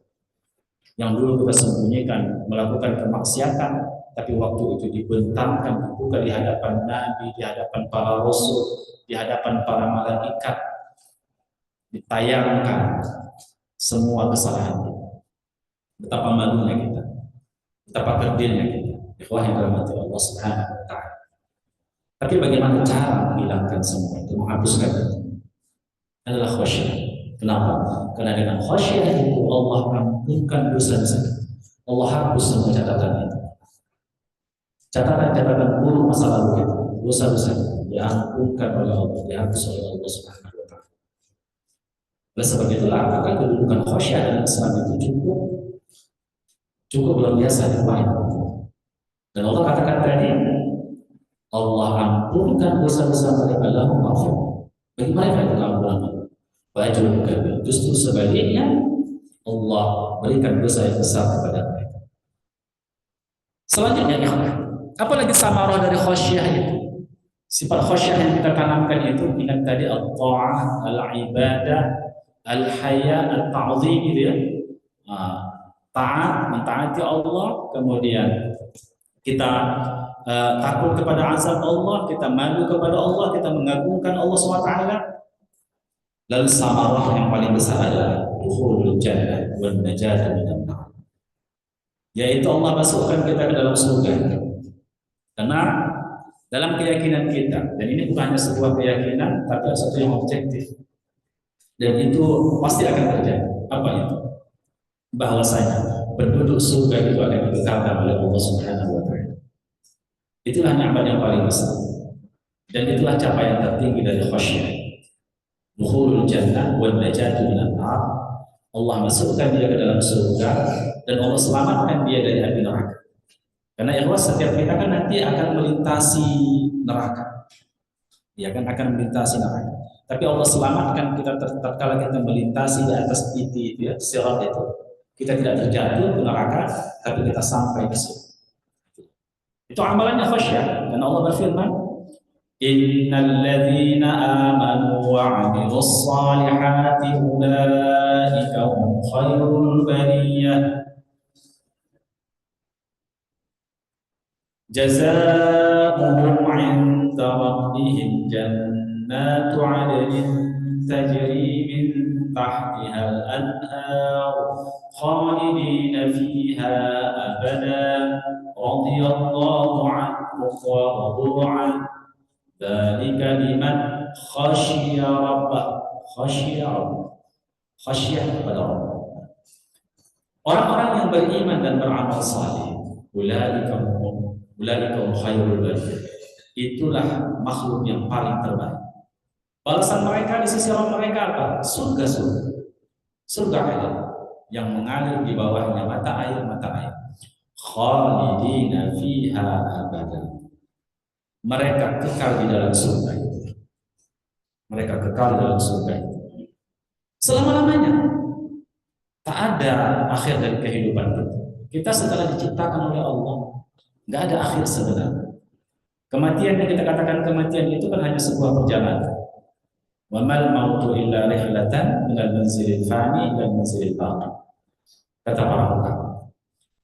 Yang dulu kita sembunyikan melakukan kemaksiatan, tapi waktu itu dibentangkan, dibuka di hadapan Nabi, di hadapan para rasul, di hadapan para malaikat, ditayangkan semua kesalahan kita. Betapa malunya kita, betapa kerdilnya kita. Ikhwah yang dirahmati Allah Subhanahu wa taala. Tapi bagaimana cara menghilangkan semua itu, menghapuskan itu? Adalah khasyah. Kenapa? Karena dengan khasyah itu Allah ampunkan dosa-dosa. Allah hapus semua catatan itu. Catatan-catatan buruk masa lalu kita, dosa-dosa diampunkan oleh Allah, dihapus oleh Allah Subhanahu wa taala. Oleh sebab itulah, maka kedudukan khasyah dalam Islam itu cukup luar biasa dipahami. Dan Allah katakan tadi, Allah ampunkan dosa-dosa mereka, lahum maghfirah. Bagi mereka itu keampunan Allah. Wajib kabir. Justru sebaliknya, Allah berikan dosa yang besar kepada mereka. Selanjutnya, apalagi samarah dari khasyah itu? Sifat khasyah yang kita tanamkan itu, ingat tadi al-ta'ah, al-ibadah, al-haya, al-ta'zim gitu ya. Taat, mentaati Allah, kemudian kita takut kepada azab Allah, kita malu kepada Allah, kita mengagungkan Allah SWT. Lalu samarah yang paling besar adalah dukhulul jannah wan najat minan nar, yaitu Allah masukkan kita ke dalam surga. Karena dalam keyakinan kita, dan ini bukan hanya sebuah keyakinan, tapi sesuatu yang objektif, dan itu pasti akan terjadi. Apa itu? Bahwasanya penduduk surga itu akan dikekalkan oleh Allah Subhanahu wa taala. Itulah nikmat yang paling besar. Dan itulah capaian tertinggi dari khasyah. Dukhulul jannah wan najatu minan nar. Allah masukkan dia ke dalam surga dan Allah selamatkan dia dari api neraka. Karena ikhwas, setiap kita kan nanti akan melintasi neraka. Dia akan melintasi neraka. Tapi Allah selamatkan kita tatkala kita melintasi di atas titik itu ya, sirat itu. Kita tidak terjatuh ke neraka, tapi kita sampai ke surga. Itu amalannya khasyah. Dan Allah berfirman, innal ladzina amanu wa 'amilus shalihati ulaika hum khairul bariyah jazaohum 'inda rabbihim jannatu 'adnin tajri min tahtiha al-anhar khalidina fiha abada radiyallahu anhu wa radu anhu dzalika liman khasyiya rabbah. Khasyah kepada Allah. Orang-orang yang beriman dan beramal saleh, ulaika hum khairul bariyah. itulah makhluk yang paling terbaik. Balasan mereka di sisi Allah mereka apa? Surga, surga Allah yang mengalir di bawahnya mata air, khalidina fiha abada. Mereka kekal di dalam surga itu. Mereka kekal di dalam surga itu selama-lamanya. Tak ada akhir dari kehidupan kita. Kita setelah diciptakan oleh Allah, nggak ada akhir sebenarnya. Kematian yang kita katakan kematian itu kan hanya sebuah perjalanan. Wa mal mautu illa rihlatan minal manzilil fani ila manzilil baqi. Kata para ulama.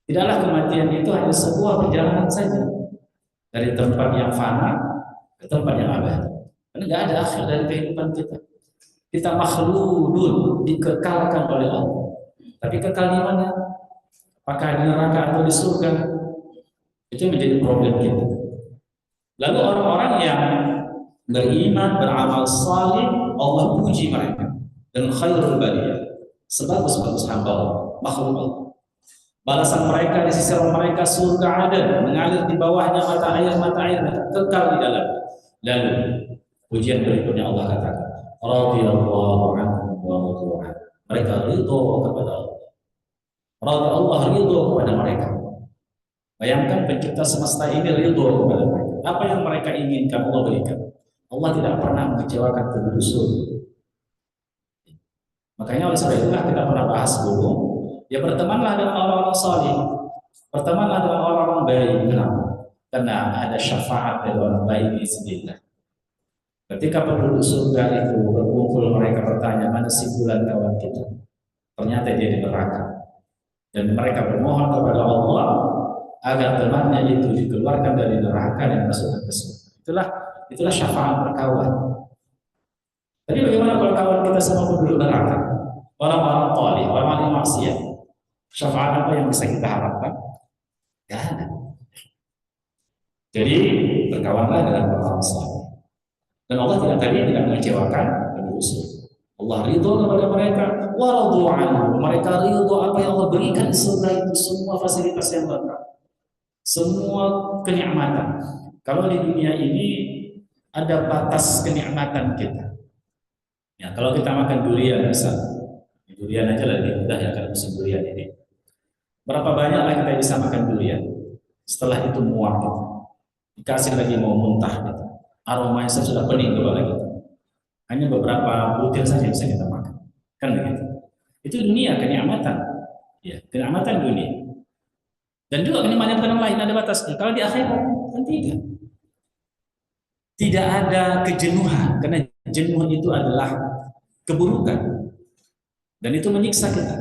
Tidaklah kematian itu hanya sebuah perjalanan saja dari tempat yang fana ke tempat yang abadi. Karena nggak ada akhir dari kehidupan kita. Kita makhludun, dikekalkan oleh Allah. Tapi kekal di mana? Apakah di neraka atau di surga? Itu menjadi problem kita. Lalu orang-orang yang beriman, beramal salih, Allah puji mereka dengan khairul bariyah, sebagus-bagus hamba Allah, makhluk Allah. Balasan mereka di sisi Allah mereka surga ada, mengalir di bawahnya mata air, kekal di dalam. Lalu pujian berikutnya Allah katakan, radhiyallahu anhum wa radu anhu. Mereka ridho kepada Allah. Allah ridho kepada mereka. Bayangkan pencipta semesta ini ridho kepada mereka. Apa yang mereka inginkan Allah berikan. Allah tidak pernah mengecewakan penduduk surga. Makanya oleh sebab itulah kita pernah bahas dulu. Ya bertemanlah dengan orang-orang salih. Bertemanlah dengan orang-orang baik. Kenapa? Karena ada syafaat dari orang baik di sini. Ketika penduduk surga itu berkumpul, mereka bertanya, mana si bulan kawan kita? Ternyata dia di neraka. Dan mereka bermohon kepada Allah agar temannya itu dikeluarkan dari neraka dan masukkan ke surga. Itulah syafaat berkawan. Tapi bagaimana kalau kawan kita sama penduduk neraka? Orang-orang thalib, orang-orang maksiat. Syafaat apa yang bisa kita harapkan? Tidak ada. Jadi berkawanlah dengan orang saleh. Dan Allah tidak mengecewakan penduduk surga. Allah ridho kepada mereka, wa radu anhu. Mereka ridho apa yang Allah berikan di surga itu, semua fasilitas yang lengkap, semua kenikmatan. Kalau di dunia ini ada batas kenikmatan kita. Ya, kalau kita makan durian misalnya, durian aja lebih mudah ya kalau musim durian ini. Berapa banyaklah kita bisa makan durian? Setelah itu muak kita, dikasih lagi mau muntah kita. Aromanya sudah pening kepala kita. Hanya beberapa butir saja bisa kita makan. Kan begitu. Itu dunia kenikmatan. Ya, kenikmatan dunia. Dan juga kenikmatan yang lain ada batasnya. Kalau di akhirat kan tidak. Tidak ada kejenuhan, karena jenuh itu adalah keburukan. Dan itu menyiksa kita.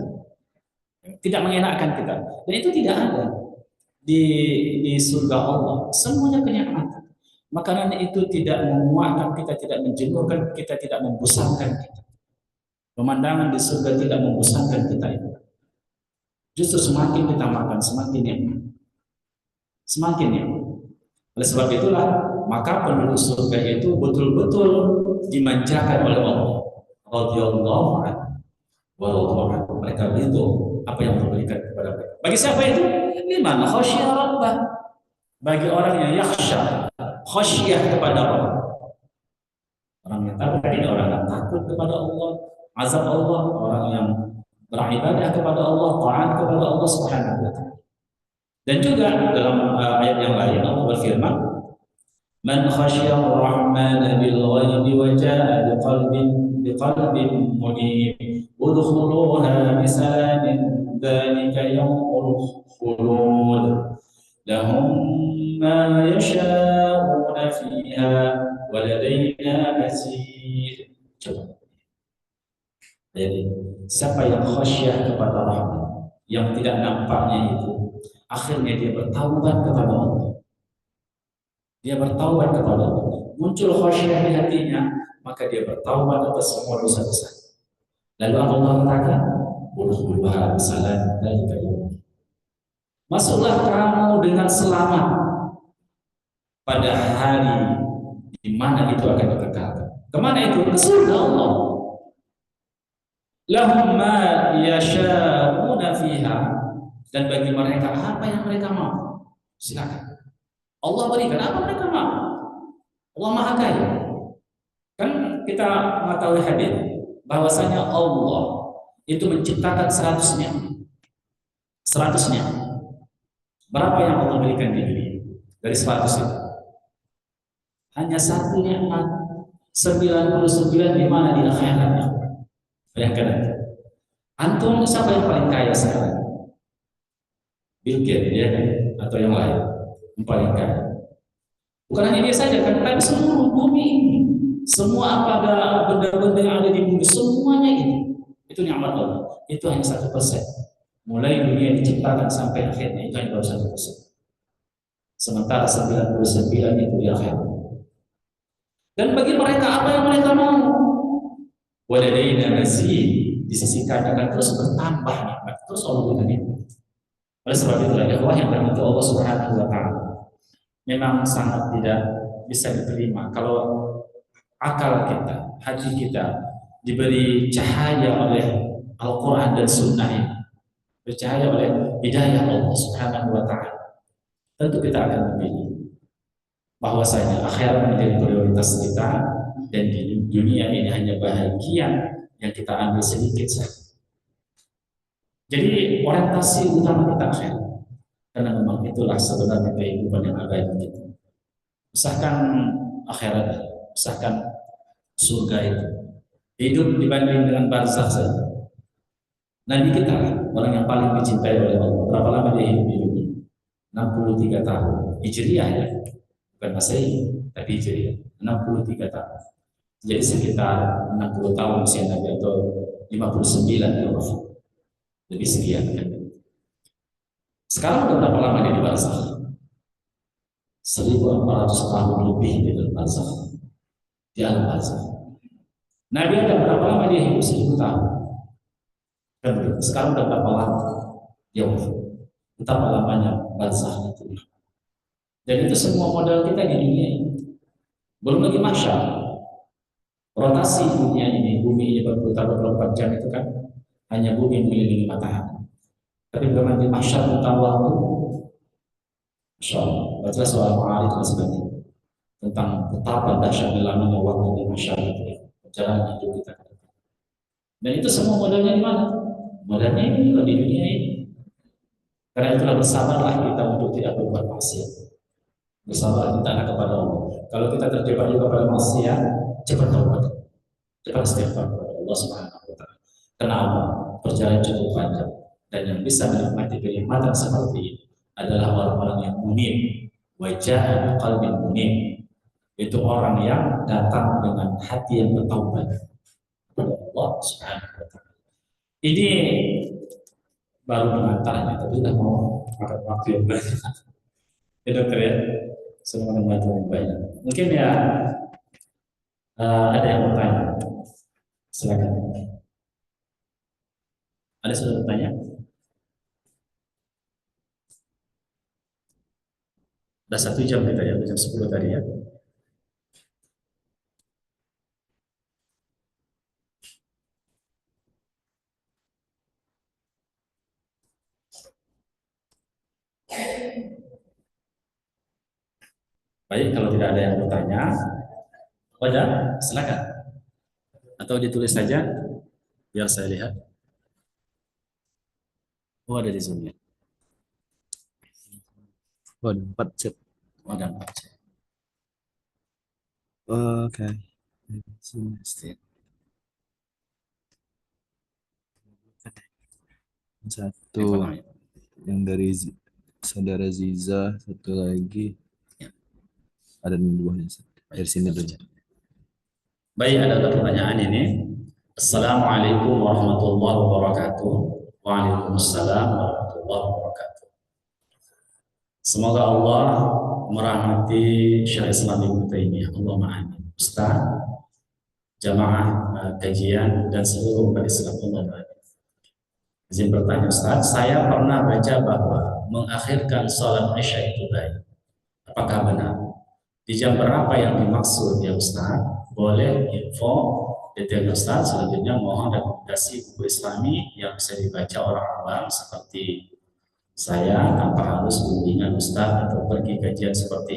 Tidak mengenakkan kita. Dan itu tidak ada di surga Allah. Semuanya kenikmatan. Makanan itu tidak memuakkan kita, tidak menjenuhkan kita, tidak membosankan kita. Pemandangan di surga tidak membosankan kita itu. Justru semakin kita makan, semakin nikmat. Semakin nikmat. Oleh sebab itulah, maka penduduk surga itu betul-betul dimanjakan oleh Allah. Radhiyallahu anhu wa radu anhu. Mereka itu apa yang diberikan kepada mereka. Bagi siapa itu? Liman khasyiya rabbah. Bagi orang yang yakhsha, khasyah kepada Allah. Orang yang takut ini orang yang takut kepada Allah, azab Allah, orang yang beribadah kepada Allah, taat kepada Allah Subhanahu wa taala. Dan juga dalam ayat yang lain Allah berfirman, "Man khasyya ar-rahman bil ghaibi wa jaa'a biqalbin munib, udkhuluha bisalamin dzalika yawmul khulud. Lahum ma yasha'una fiha wa ladaina mazid." Coba. Jadi, siapa yang khasyah kepada Rahman, yang tidak nampaknya itu, akhirnya dia bertaubat kepada Allah. Dia bertaubat kepada Allah. Muncul khasyah di hatinya, maka dia bertaubat atas semua dosa-dosa. Lalu Allah katakan, "Udkhuluha bisalam dzalika yawm." Masuklah kamu dengan selamat pada hari di mana itu akan dikekalkan. Kemana itu? Ke surga Allah. Lahum ma yasha'una fiha. Dan bagi mereka apa yang mereka mau, silakan. Allah berikan apa mereka mau. Allah Maha Kaya. Kan kita mengetahui hadis bahwasanya Allah itu menciptakan seratusnya. Seratusnya. Berapa yang Allah berikan di dunia? Dari 100 itu. Hanya satu nikmat. 99 di mana di akhiratnya. Bayangkan aja. Antum siapa yang paling kaya sekarang? Bill Gates ya kan? Atau yang lain yang paling kaya. Bukan hanya dia saja kan, tapi seluruh bumi ini, semua apa ada benda-benda yang ada di bumi, semuanya itu nikmat Allah. Itu hanya 1%. Mulai dunia diciptakan sampai akhirnya itu hanya baru 1%. Sementara 99 itu di akhirat. Dan bagi mereka apa yang mereka mau? Waladaina mazid, di sisi kami akan terus bertambah nikmat, terus Allah berikan nikmat. Oleh sebab itulah ikhwah yang dirahmati Allah Subhanahu wa taala, memang sangat tidak bisa diterima kalau akal kita, hati kita diberi cahaya oleh Al-Quran dan Sunnah ini, bercahaya oleh hidayah Allah Subhanahu wa taala. Tentu kita akan memilih bahwasanya akhirat menjadi prioritas kita, dan di dunia ini hanya bahagian yang kita ambil sedikit saja. Jadi orientasi utama kita akhirat, karena memang itulah sebenarnya kehidupan yang abadi kita. Usahakan akhirat, usahakan surga itu. Hidup dibanding dengan barzakh saja. Nabi kita orang yang paling dicintai oleh Allah. Berapa lama dia hidup di dunia? 63 tahun. Hijriah ya. Bukan Masehi, tapi Hijriah. 63 tahun. Jadi sekitar 60 tahun usia Nabi atau 59 ya Allah. Lebih sekian kan. Sekarang berapa lama dia di barzakh? 1400 tahun lebih di dalam barzakh. Di alam barzakh. Nabi ada berapa lama dia hidup? 1000 tahun. Dan sekarang udah berapa lama? Ya Allah. Betapa lamanya barzakh itu. Dan itu semua modal kita di dunia ini. Belum lagi mahsyar. Rotasi dunia ini, bumi ini berputar 24 jam itu kan hanya bumi mengelilingi matahari. Tapi bagaimana di mahsyar tentang waktu? Masya Allah. Baca soal Ma'arij dan sebagainya tentang betapa dahsyatnya lamanya waktu di mahsyar itu, perjalanan hidup kita. Dan itu semua modalnya di mana? Modalnya ini di dunia ini. Karena itulah bersabarlah kita untuk tidak berbuat maksiat. Bersabar kita kepada Allah. Kalau kita terjebak juga pada maksiat, cepat taubat, cepat istighfar kepada Allah Subhanahu wa taala. Kenapa? Perjalanan cukup panjang, dan yang bisa menikmati kenikmatan seperti ini adalah orang-orang yang munib, wajah qalbin munib. Itu orang yang datang dengan hati yang bertaubat kepada Allah Subhanahu wa taala. Ini baru pengantarnya, tapi sudah mau makan waktu yang banyak. Ya dokter ya, semua membantu yang banyak. Mungkin ya ada yang bertanya, silakan. Ada sudah bertanya? Udah 1 jam kita ya, jam 10 tadi ya. Baik, kalau tidak ada yang bertanya, silakan. Atau ditulis saja, biar saya lihat. Oh, ada di Zoom ya. Oh, ada 4 chat. Oh, ada 4 chat. Oke. Satu yang dari saudara Ziza, satu lagi ya. Ada 2 dari sini dulu. Baik, ada pertanyaan ini. Assalamualaikum warahmatullahi wabarakatuh. Waalaikumsalam warahmatullahi wabarakatuh. Semoga Allah merahmati Syekh Islam Ibnu Taimiyah. Allahumma amin. Ustaz, jamaah kajian dan seluruh umat Islam, Allahumma amin. Izin bertanya Ustaz, saya pernah baca bahwa mengakhirkan sholat Isya itu baik. Apakah benar? Di jam berapa yang dimaksud ya Ustaz? Boleh info detail Ustaz. Selanjutnya mohon rekomendasi buku Islami yang bisa dibaca orang awam seperti saya tanpa harus bimbingan Ustaz atau pergi kajian seperti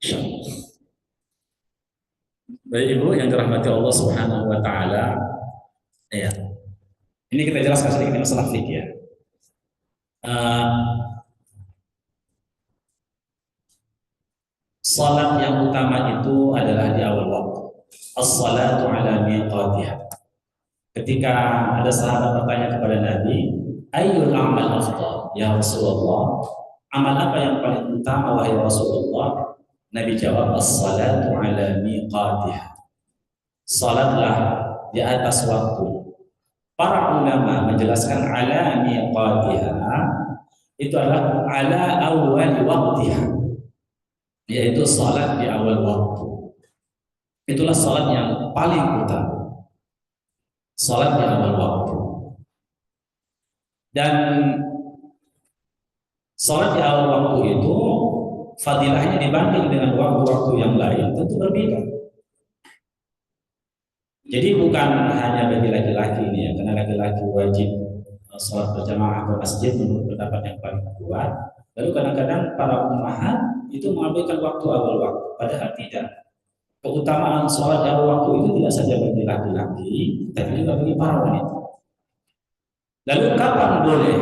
ini. Baik Ibu yang dirahmati Allah Subhanahu wa taala. Ya. Ini kita jelaskan sedikit masalah fikih ya. Uh, Salat yang utama itu adalah di awal waktu. As-salatu ala miqatiha. Ketika ada sahabat bertanya kepada Nabi, ayyul a'mal afdal ya Rasulullah? Amal apa yang paling utama wahai Rasulullah? Nabi jawab, as-salatu ala miqatiha. Salatlah di atas waktu. Para ulama menjelaskan ala miqatiha itu adalah ala awal waktiha, yaitu salat di awal waktu. Itulah salat yang paling utama. Salat di awal waktu. Dan salat di awal waktu itu fadilahnya dibanding dengan waktu-waktu yang lain tentu berbeda. Jadi bukan hanya bagi laki-laki ini ya, karena laki-laki wajib salat berjamaah ke masjid menurut pendapat yang paling kuat. Lalu kadang-kadang para ummahat itu mengabaikan waktu awal waktu, padahal tidak. Keutamaan sholat awal waktu itu tidak saja bagi laki-laki, tapi juga bagi para wanita. Lalu kapan boleh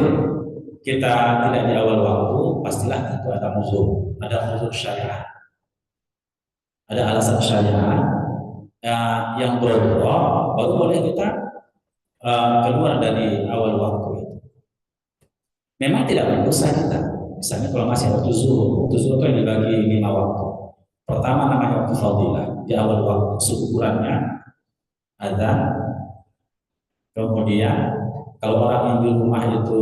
kita tidak di awal waktu? Pastilah tentu ada uzur syariah, ada alasan syariah yang baru boleh kita keluar dari awal waktu itu. Memang tidak berdosa kita. Misalnya kalau masih waktu zuhur itu dibagi 5 waktu. Pertama namanya waktu fadilah, di awal waktu seukurannya ada. Kemudian kalau orang yang di rumah itu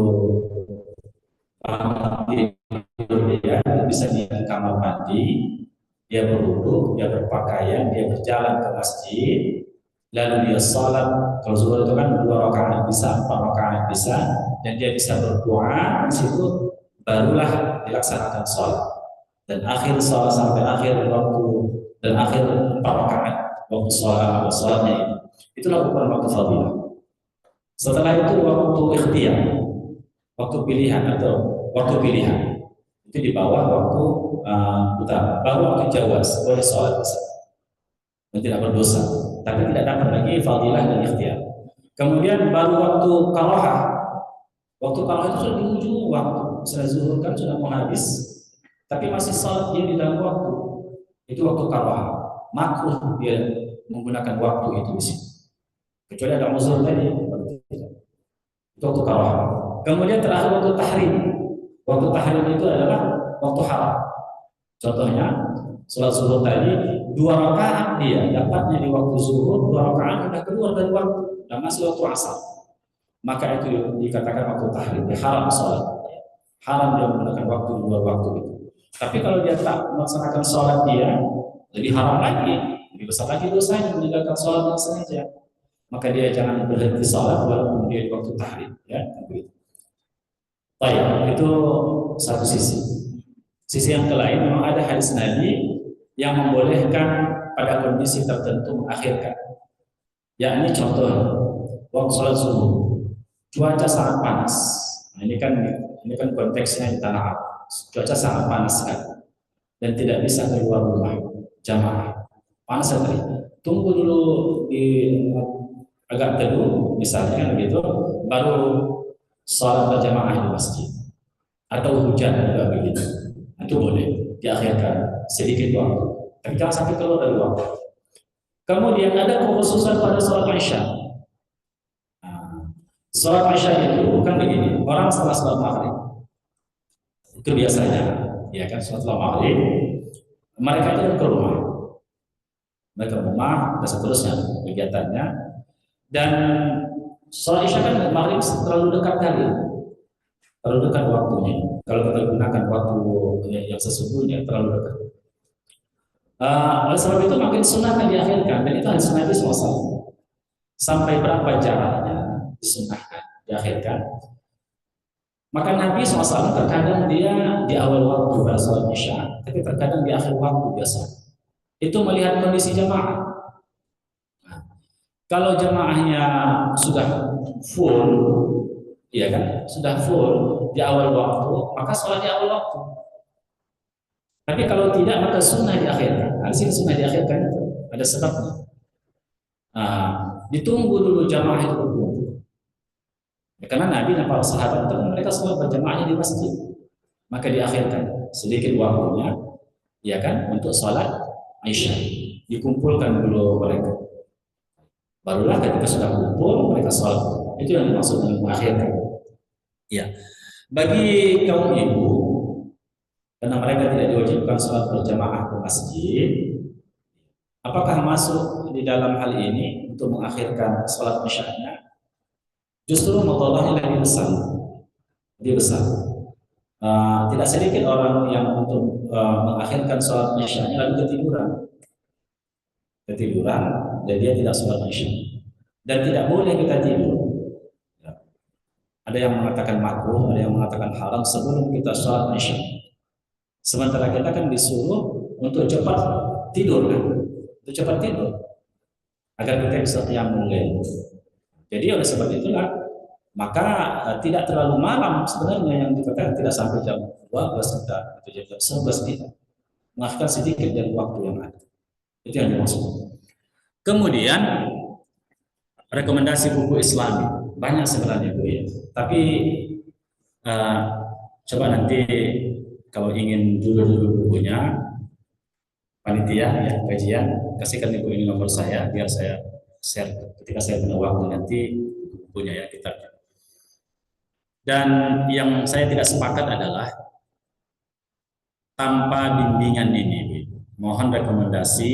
dia bisa di kamar mandi, dia berwudu, dia berpakaian, dia berjalan ke masjid, lalu dia salat. Kalau zuhur itu kan 2 rakaat bisa, 4 rakaat bisa, dan dia bisa berdoa di situ, barulah dilaksanakan salat. Dan akhir salat sampai akhir waktu dan akhir 4 rakaat waktu salatnya itu, itulah ukuran waktu fadilah. Setelah itu waktu ikhtiyar, waktu pilihan atau waktu pilihan itu di bawah waktu utama. Baru waktu jawaz boleh salat dan tidak berdosa, tapi tidak dapat lagi fadilah dan ikhtiyar. Kemudian baru waktu karahah. Waktu karahah itu sudah di ujung waktu, sudah zuhur kan sudah mau habis, tapi masih salat dia di dalam waktu. Itu waktu karahah. Makruh dia menggunakan waktu itu di sini. Kecuali ada uzur tadi. Itu waktu karahah. Kemudian terakhir waktu tahrim. Waktu tahrim itu adalah waktu haram. Contohnya salat zuhur tadi 2 rakaat dia dapatnya di waktu zuhur, 2 rakaat sudah keluar dari waktu dan masih waktu asar. Maka itu dikatakan waktu tahrim, haram salat. Haram dia menggunakan waktu di luar waktu itu. Tapi kalau dia tak melaksanakan sholat dia, lebih haram lagi, lebih besar lagi dosanya meninggalkan sholat yang sengaja. Maka dia jangan berhenti sholat walaupun dia di waktu tahrim, ya. Baik, itu satu sisi. Sisi yang lain memang ada hadis Nabi yang membolehkan pada kondisi tertentu mengakhirkan. Yakni contoh waktu sholat subuh, cuaca sangat panas. Nah, ini kan konteksnya di tanah Arab. Cuaca sangat panas sekali dan tidak bisa keluar rumah jamaah. Panas sekali. Tunggu dulu di agak teduh misalnya begitu, baru sholat berjamaah di masjid. Atau hujan juga begitu. Itu boleh diakhirkan sedikit waktu. Tapi jangan sampai keluar dari waktu. Kemudian ada kekhususan pada sholat Isya. Sholat Isya itu bukan begini. Orang setelah sholat maghrib itu biasanya, ya kan, setelah maghrib mereka itu ke rumah, dan seterusnya kegiatannya. Dan sholat Isya kan maghrib terlalu dekat kali, terlalu dekat waktunya. Kalau kita gunakan waktu yang sesungguhnya terlalu dekat. Oleh sebab itu makin sunnahkan diakhirkan, dan itu hadis Nabi SAW. Sampai berapa jaraknya disunnahkan diakhirkan? Maka Nabi SAW terkadang dia di awal waktu pada sholat Isya, tapi terkadang di akhir waktu biasa. Itu melihat kondisi jamaah. Nah, kalau jamaahnya sudah full, ya kan, sudah full di awal waktu, maka sholat di awal waktu. Tapi kalau tidak, maka sunnah diakhirkan. Di sini sunnah diakhirkan itu ada sebabnya. Ditunggu dulu jamaah itu berkumpul. Ya, karena Nabi dan para sahabat itu mereka semua berjamaahnya di masjid. Maka diakhirkan sedikit waktunya, ya kan, untuk sholat Isya. Dikumpulkan dulu mereka. Barulah ketika sudah kumpul mereka sholat. Itu yang dimaksud dengan mengakhirkan. Ya, bagi kaum ibu, karena mereka tidak diwajibkan sholat berjamaah ke masjid, apakah masuk di dalam hal ini untuk mengakhirkan sholat Isya-nya? Justru mudhalahnya lebih besar, lebih besar. Tidak sedikit orang yang untuk mengakhirkan sholat Isya-nya lalu ketiduran, dan dia tidak sholat Isya. Dan tidak boleh kita tidur. Ya. Ada yang mengatakan makruh, ada yang mengatakan haram sebelum kita sholat Isya. Sementara kita kan disuruh untuk cepat tidur kan, untuk cepat tidur agar kita bisa qiyamul lail. Jadi oleh sebab itulah maka tidak terlalu malam sebenarnya, yang dikatakan tidak sampai jam 12 tidak, atau jam 11 tidak. Mengakhirkan sedikit dari waktu yang ada. Itu yang dimaksud. Kemudian rekomendasi buku Islami banyak sebenarnya Bu ya. Tapi coba nanti kalau ingin dulu bukunya panitia ya kajian, kasihkan ibu ini nomor saya biar saya share ketika saya punya waktu nanti bukunya ya, kitabnya. Dan yang saya tidak sepakat adalah tanpa bimbingan ini. Mohon rekomendasi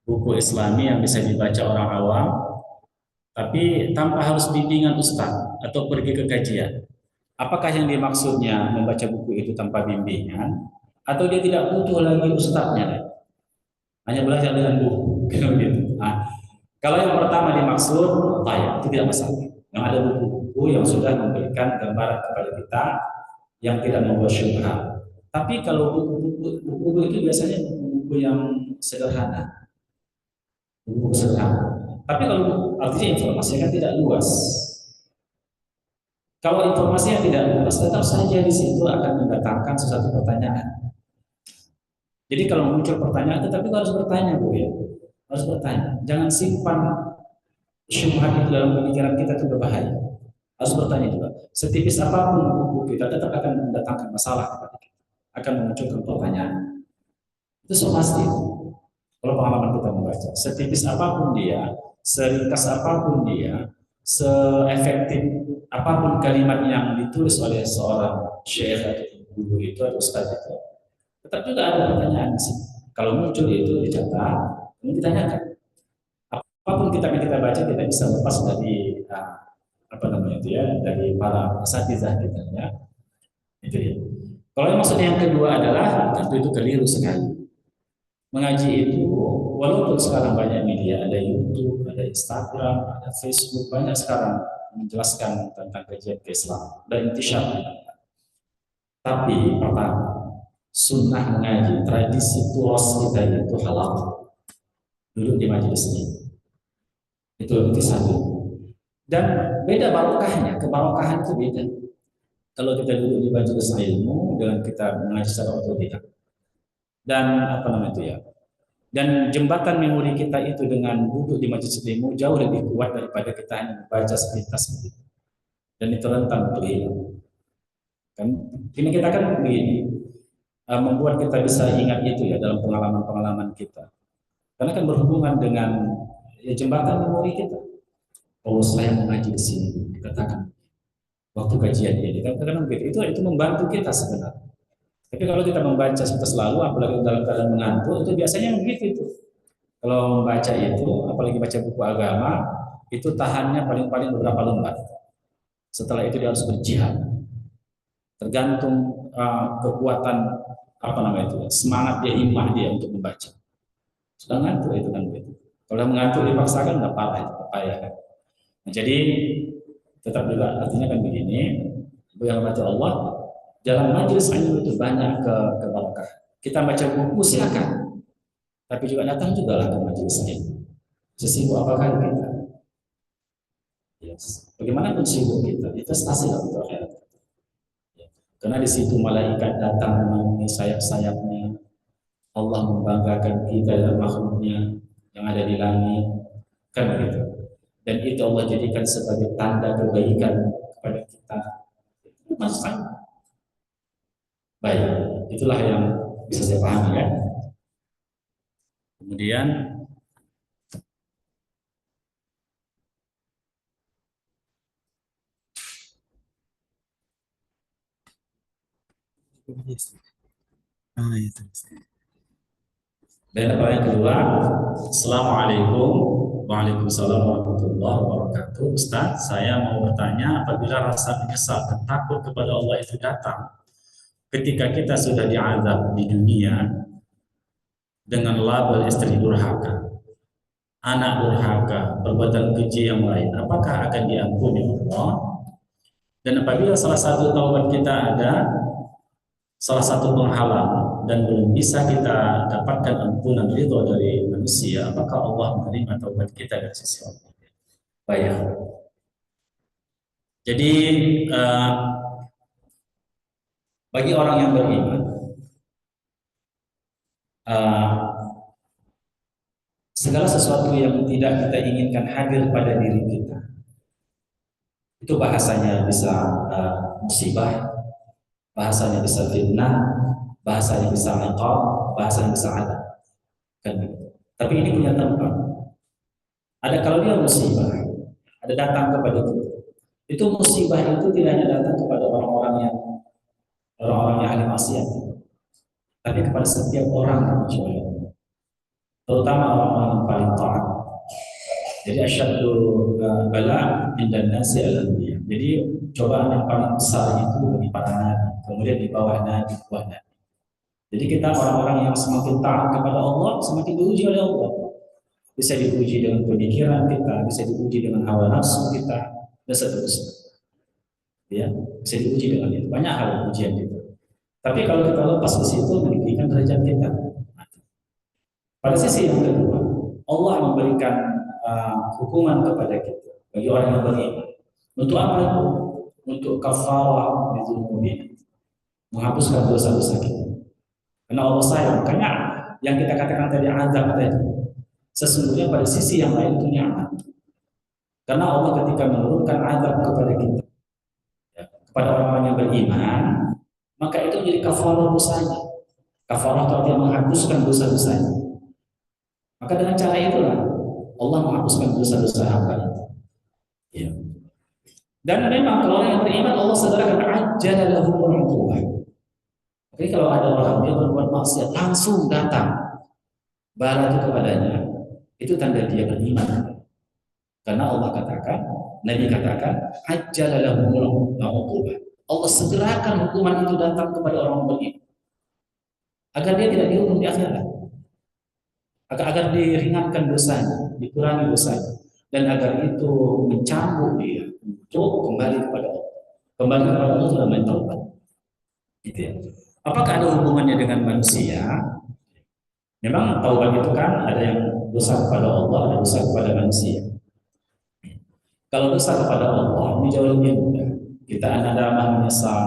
buku Islami yang bisa dibaca orang awam, tapi tanpa harus bimbingan ustaz atau pergi ke kajian. Apakah yang dimaksudnya membaca buku itu tanpa bimbingan, atau dia tidak butuh lagi ustaznya, hanya belajar dengan buku? Kalau yang pertama dimaksud, itu tidak masalah. Yang ada buku-buku yang sudah memberikan gambaran kepada kita yang tidak membuat syubhat. Tapi kalau buku-buku itu biasanya buku-buku yang sederhana, buku sederhana. Tapi kalau artinya informasinya kan tidak luas. Kalau informasinya tidak luas, tetap saja di situ akan mendatangkan sesuatu pertanyaan. Jadi kalau muncul pertanyaan, tetapi harus bertanya Bu ya, harus bertanya. Jangan simpan syubhat itu dalam pemikiran kita, itu berbahaya. Harus bertanya juga. Setipis apapun buku kita tetap akan mendatangkan masalah kepada kita, akan memunculkan pertanyaan. Itu so pasti. Kalau pengalaman kita membaca, setipis apapun dia, seringkas apapun dia, seefektif apapun kalimat yang ditulis oleh seorang syekh atau guru itu atau ustaz itu, tetap juga ada pertanyaan sih. Kalau muncul itu dicatat, ini ditanyakan. Apapun kitab yang kita baca tidak bisa lepas dari dari para asatizah kita ya. Itu ya. Kalau yang maksudnya yang kedua adalah tentu itu keliru sekali. Mengaji itu walaupun sekarang banyak media, ada YouTube, ada Instagram, ada Facebook, banyak sekarang menjelaskan tentang kajian Islam dan intisyar. Tapi pertama, sunnah mengaji, tradisi turos kita itu halal. Duduk di majelis ini. Itu satu. Dan beda barokahnya, kebarokahan itu beda. Kalau kita duduk di majelis ilmu dengan kita mengaji secara otodidak. Dan dan jembatan memori kita itu dengan duduk di majelis ilmu jauh lebih kuat daripada kita hanya membaca sepintas begitu. Dan itu rentan untuk hilang. Kan ini kita kan begini, membuat kita bisa ingat itu ya dalam pengalaman-pengalaman kita. Karena kan berhubungan dengan jembatan memori kita. Oh, saya mengaji di sini, dikatakan waktu kajian ini, katakan begitu. Itu membantu kita sebenarnya. Tapi kalau kita membaca selalu, apalagi dalam keadaan mengantuk, itu biasanya begitu itu. Kalau membaca itu, apalagi baca buku agama, itu tahannya paling-paling beberapa lembar. Setelah itu dia harus berjihad. Tergantung kekuatan semangat dia, himmah dia untuk membaca. Sudah ngantuk itu kan begitu. Kalau mengantuk dipaksakan, nggak parah itu, payah kan. Nah, jadi tetap juga artinya kan begini, yang baca Allah. Dalam majelis ilmu itu banyak keberkah. Kita baca buku silakan, tapi juga datang juga lah ke majelis ilmu. Sesibuk apakah kita? Yes. Bagaimanapun sibuk kita, investasi lah untuk akhirat. Karena di situ malaikat datang menaungi sayap-sayapnya. Allah membanggakan kita dan makhluknya yang ada di langit, kan begitu. Dan itu Allah jadikan sebagai tanda kebaikan kepada kita. Itu masalah. Baik, itulah yang bisa saya pahami ya. Kemudian Itu. dan apa yang kedua, Assalamualaikum. Waalaikumsalam warahmatullahi wabarakatuh. Ustaz, saya mau bertanya, apabila rasa menyesal dan takut kepada Allah itu datang ketika kita sudah diazab di dunia dengan label istri durhaka, anak durhaka, perbuatan keji yang lain, apakah akan diampuni Allah? Dan apabila salah satu taubat kita ada salah satu penghalang dan belum bisa kita dapatkan ampunan ridho dari manusia, apakah Allah menerima taubat kita dari sisi Allah? Baik. Jadi bagi orang yang beriman, segala sesuatu yang tidak kita inginkan hadir pada diri kita, itu bahasanya bisa musibah, bahasanya bisa fitnah, bahasanya bisa iqab, bahasanya bisa adab. Kan? Tapi ini punya tempat. Ada kalau dia musibah, ada datang kepada kita. Itu musibah itu tidak hanya datang kepada orang-orang yang ahli maksiat, tapi kepada setiap orang, terutama orang-orang yang paling taat. Jadi asyaddu bala indan nasi al-anbiya. Jadi cobaan yang paling besar itu bagi para nabi, kemudian di bawah nabi, bawah nabi. Jadi kita orang-orang yang semakin taat kepada Allah, semakin diuji oleh Allah. Bisa diuji dengan pemikiran kita, bisa diuji dengan hawa nafsu kita, dan seterusnya. Ya, bisa diuji dengan itu. Banyak hal ujian itu. Tapi kalau kita lepas ke situ, meninggikan derajat kita. Pada sisi yang kedua, Allah memberikan hukuman kepada kita bagi orang yang beriman. Untuk apa itu? Untuk kafarah dzunubina, menghapuskan dosa-dosa kita. Karena Allah sayang. Makanya yang kita katakan tadi azab tadi, sesungguhnya pada sisi yang lain itu nikmat. Karena Allah ketika menurunkan azab kepada kita, ya, kepada orang-orang yang beriman, maka itu menjadi kafarah dosanya. Kafarah itu artinya menghapuskan dosa-dosanya. Maka dengan cara itulah Allah menghapuskan dosa-dosa hamba itu. Ya. Dan memang kalau orang yang beriman, Allah segerakan ajjala lahumul 'uqubah. Jadi kalau ada orang dia berbuat maksiat, langsung datang bala itu kepadanya, itu tanda dia beriman. Karena Allah katakan, Nabi katakan, ajjala lahumul 'uqubah. Allah segerakan hukuman itu datang kepada orang beriman, agar dia tidak dihukum di akhirat, agar diringankan dosanya, dikurangi dosanya, dan agar itu mencambuk dia untuk kembali kepada Allah. Kembali kepada Allah itu namanya taubat. Gitu ya. Apakah ada hubungannya dengan manusia? Memang taubat itu kan ada yang dosa kepada Allah, ada dosa kepada manusia. Kalau dosa kepada Allah ini jauh lebih mudah. Kita nadamah menyesal,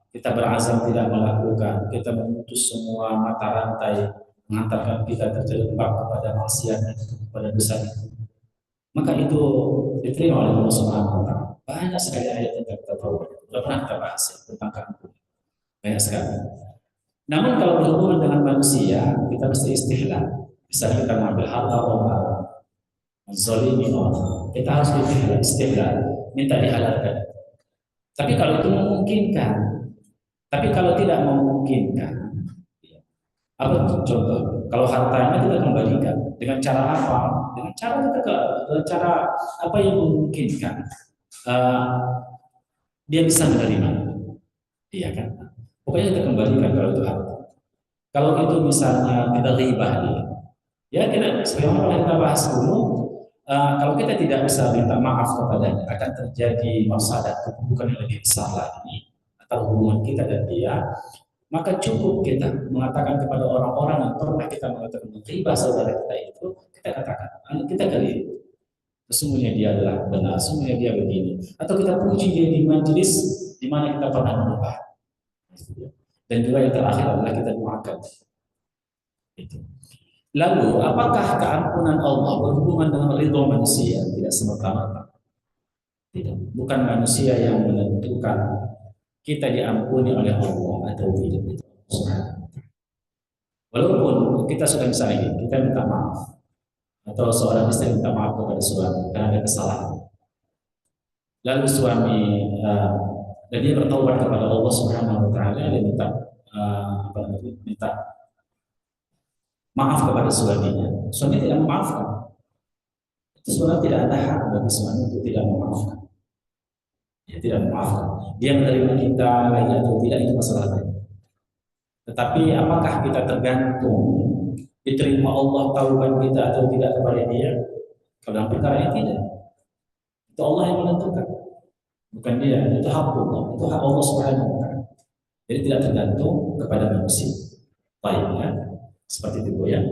kita berazam tidak melakukan, kita memutus semua mata rantai mengantarkan kita terjebak kepada maksiat, kepada dosa itu. Maka itu diterima oleh Allah Subhanahu wa taala. Banyak sekali ayat tentang taubat. Sudah pernah kita bahas ya, tentang keampunan. Banyak sekali. Namun kalau berhubungan dengan manusia, kita mesti istihlal. Bisa kita mengambil harta orang, menzalimi orang, kita harus istihlal, minta dihalalkan. Tapi kalau itu memungkinkan, tapi kalau tidak memungkinkan, apa contoh? Kalau hartanya kita kembalikan dengan cara apa? Dengan cara apa yang memungkinkan dia bisa menerima, iya kan? Pokoknya kita kembalikan kalau itu harta. Kalau itu misalnya kita ghibah dia, ya kita sebagaimana kita bahas dulu, kalau kita tidak bisa minta maaf kepadanya, akan terjadi masalah keburukan yang lebih besar lagi antara hubungan kita dan dia. Maka cukup kita mengatakan kepada orang-orang yang pernah kita mengatakan ghibah saudara kita itu, kita katakan, kita kali sesungguhnya dia adalah benar, sesungguhnya dia begini, atau kita puji dia di majelis di mana kita pernah menyembah. Dan juga yang terakhir adalah kita doakan. Itu. Lalu, apakah keampunan Allah berhubungan dengan ridho manusia? Tidak semata-mata. Tidak. Bukan manusia yang menentukan kita diampuni oleh Allah atau tidak. Walaupun kita sudah misalnya kita minta maaf, atau seorang istri minta maaf kepada suami karena ada kesalahan. Lalu suami dan dia bertobat kepada Allah Subhanahu Wa Taala dan minta maaf kepada suaminya. Suami tidak memaafkan. Itu sebenarnya tidak ada hak bagi suami untuk tidak memaafkan. Dia tidak memaafkan. Dia menerima kita lagi atau tidak itu masalah lain. Tetapi apakah kita tergantung diterima Allah taubat kita atau tidak kepada dia? Kalau dalam perkara ini tidak. Itu Allah yang menentukan. Bukan dia, itu hak Allah, itu hak Allah Subhanahu wa taala. Jadi tidak tergantung kepada manusia. Baik ya. Seperti itu ya.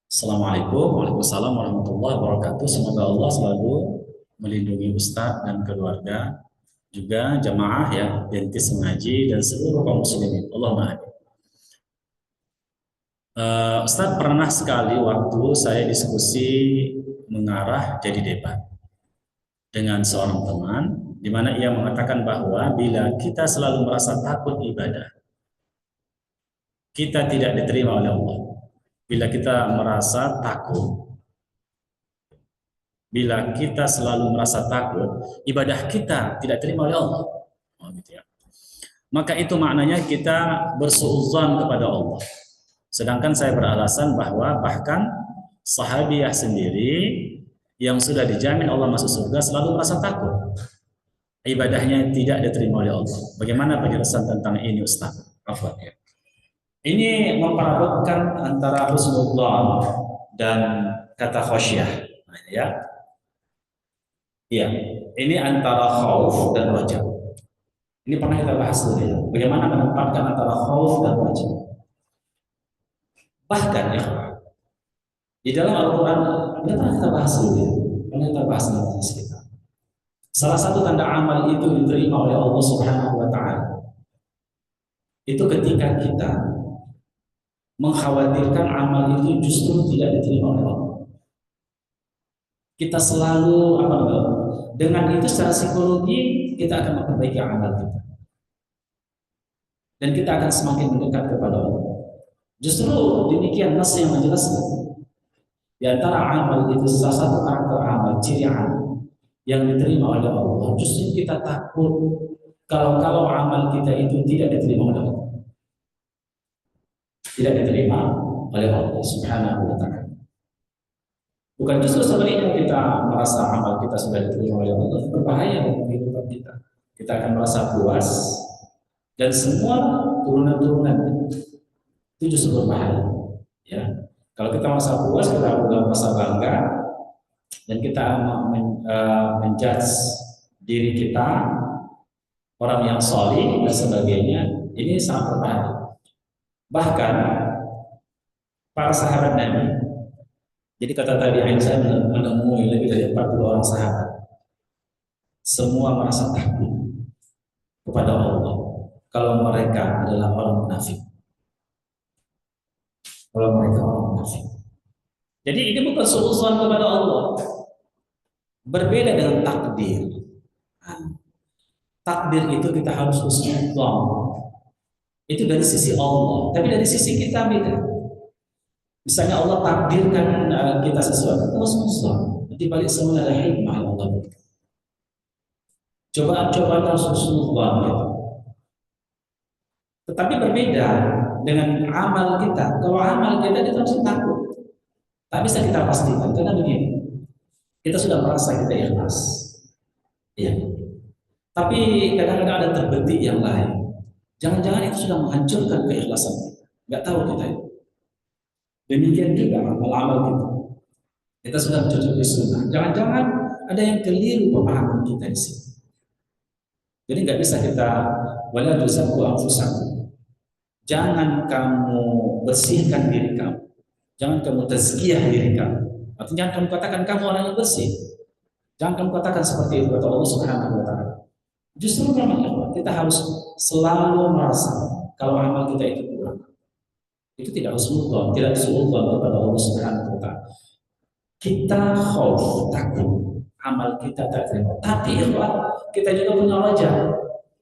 Assalamualaikum Waalaikumsalam warahmatullahi wabarakatuh. Semoga Allah selalu melindungi Ustadz dan keluarga, juga jamaah ya, dentis mengaji dan seluruh kaum muslimin. Allahumma amin. Ustadz, pernah sekali waktu saya diskusi mengarah jadi debat dengan seorang teman, di mana ia mengatakan bahwa bila kita selalu merasa takut ibadah, kita tidak diterima oleh Allah. Bila kita merasa takut, bila kita selalu merasa takut, ibadah kita tidak terima oleh Allah. Oh, gitu ya. Maka itu maknanya kita bersuudzon kepada Allah. Sedangkan saya beralasan bahwa bahkan sahabiah sendiri yang sudah dijamin Allah masuk surga selalu merasa takut ibadahnya tidak diterima oleh Allah. Bagaimana penjelasan tentang ini, Ustaz? Afwan ya. Ini memperebutkan antara husnudzon dan kata khasyah, ya. Iya, ini antara khauf dan raja. Ini pernah kita bahas dulu ya. Bagaimana menempatkan antara khauf dan raja. Bahkan ya, di dalam Al-Quran ini pernah kita bahas dulu ya. Pernah kita bahas nanti kita. Salah satu tanda amal itu diterima oleh Allah Subhanahu Wa Taala itu ketika kita mengkhawatirkan amal itu justru tidak diterima oleh Allah. Kita selalu dengan itu secara psikologi kita akan memperbaiki amal kita. Dan kita akan semakin mendekat kepada Allah. Justru demikian nas yang menjelaskan. Di antara amal itu salah satu karakter amal, ciri amal yang diterima oleh Allah. Justru kita takut kalau amal kita itu tidak diterima oleh Allah. Tidak diterima oleh Allah Subhanahu Wa Taala. Bukan justru sebaliknya kita merasa amal kita sudah diterima oleh Allah, berbahaya dalam kehidupan kita. Kita akan merasa puas dan semua turunan-turunan itu justru berbahaya. Ya, kalau kita merasa puas, kita merasa bangga dan kita menjudge diri kita orang yang salih dan sebagainya, ini sangat berbahaya. Bahkan para sahabat Nabi, jadi kata tabi'in, saya menemui lebih dari 40 orang sahabat, semua merasa takut kepada Allah kalau mereka adalah orang munafik. Kalau mereka orang munafik. Jadi ini bukan suudzon kepada Allah. Berbeda dengan takdir. Nah, takdir itu kita harus husnudzon. Itu dari sisi Allah, tapi dari sisi kita beda. Misalnya Allah takdirkan kita sesuatu, terus husnuzon. Di balik semua ada hikmah yang Allah berikan. Coba terus husnuzon gitu. Tetapi berbeda dengan amal kita. Kalau amal kita harus takut. Tak bisa kita pastikan karena begini. Kita sudah merasa kita ikhlas. Iya. Tapi kadang-kadang ada terbetik yang lain. Jangan-jangan itu sudah menghancurkan keikhlasan kita. Nggak tahu kita itu. Demikian juga amal-amal kita. Kita sudah cocok di sunnah. Jangan-jangan ada yang keliru pemahaman kita di sini. Jadi nggak bisa kita wala tuzakku anfusakum. Jangan kamu bersihkan diri kamu. Jangan kamu tazkiyah diri kamu. Artinya jangan kamu katakan kamu orang yang bersih. Jangan kamu katakan seperti itu kata Allah Subhanahu wa taala. Justru memang kita harus selalu merasa kalau amal kita itu kurang. Itu tidak husnudzon, tidak suudzon kepada Allah Subhanahu wa taala. Kita khauf, takut amal kita tak terima. Tapi kita juga punya raja,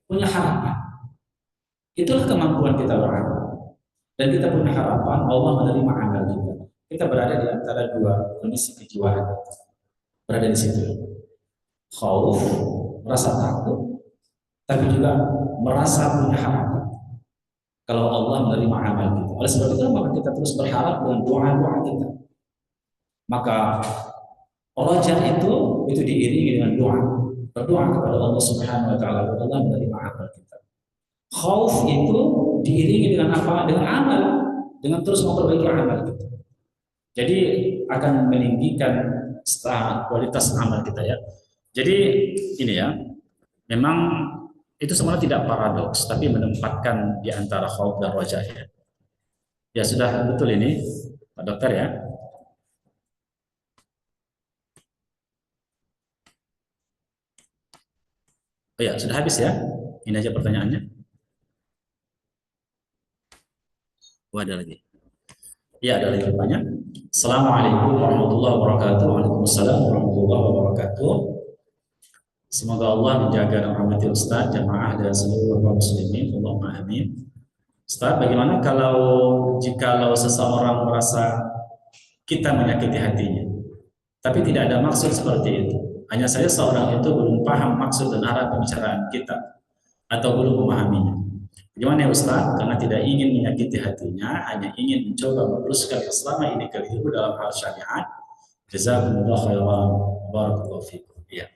punya harapan. Itulah kemampuan kita beramal. Dan kita punya harapan Allah menerima amal kita. Kita berada di antara dua kondisi kejiwaan. Berada di situ. Khauf, merasa takut, tapi juga merasa punya harapan. Kalau Allah menerima amal kita. Oleh sebab itu maka kita terus berharap dengan doa-doa kita. Maka raja itu diiringi dengan doa. Berdoa kepada Allah Subhanahu wa taala agar Allah menerima amal kita. Khauf itu diiringi dengan apa? Dengan amal, dengan terus memperbaiki amal kita. Jadi akan meninggikan kualitas amal kita ya. Jadi ini ya, memang itu sebenarnya tidak paradoks, tapi menempatkan di antara khauf dan raja ya. Ya sudah betul ini, Pak Dokter ya. Oh ya, sudah habis ya. Ini aja pertanyaannya. Oh, ada lagi. Ya, ada lagi pertanyaan. Assalamualaikum warahmatullahi wabarakatuh. Waalaikumsalam warahmatullahi wabarakatuh. Semoga Allah menjaga dan rahmati Ustaz, jamaah dan seluruh kaum muslimin. Allahumma amin. Ustaz, bagaimana jikalau seseorang merasa kita menyakiti hatinya, tapi tidak ada maksud seperti itu. Hanya saja seorang itu belum paham maksud dan arah pembicaraan kita atau belum memahaminya. Bagaimana ya Ustaz? Karena tidak ingin menyakiti hatinya, hanya ingin mencoba meluruskan yang selama ini keliru dalam hal syariat. Jazakumullah khairan, barakallahu fikum. Ya.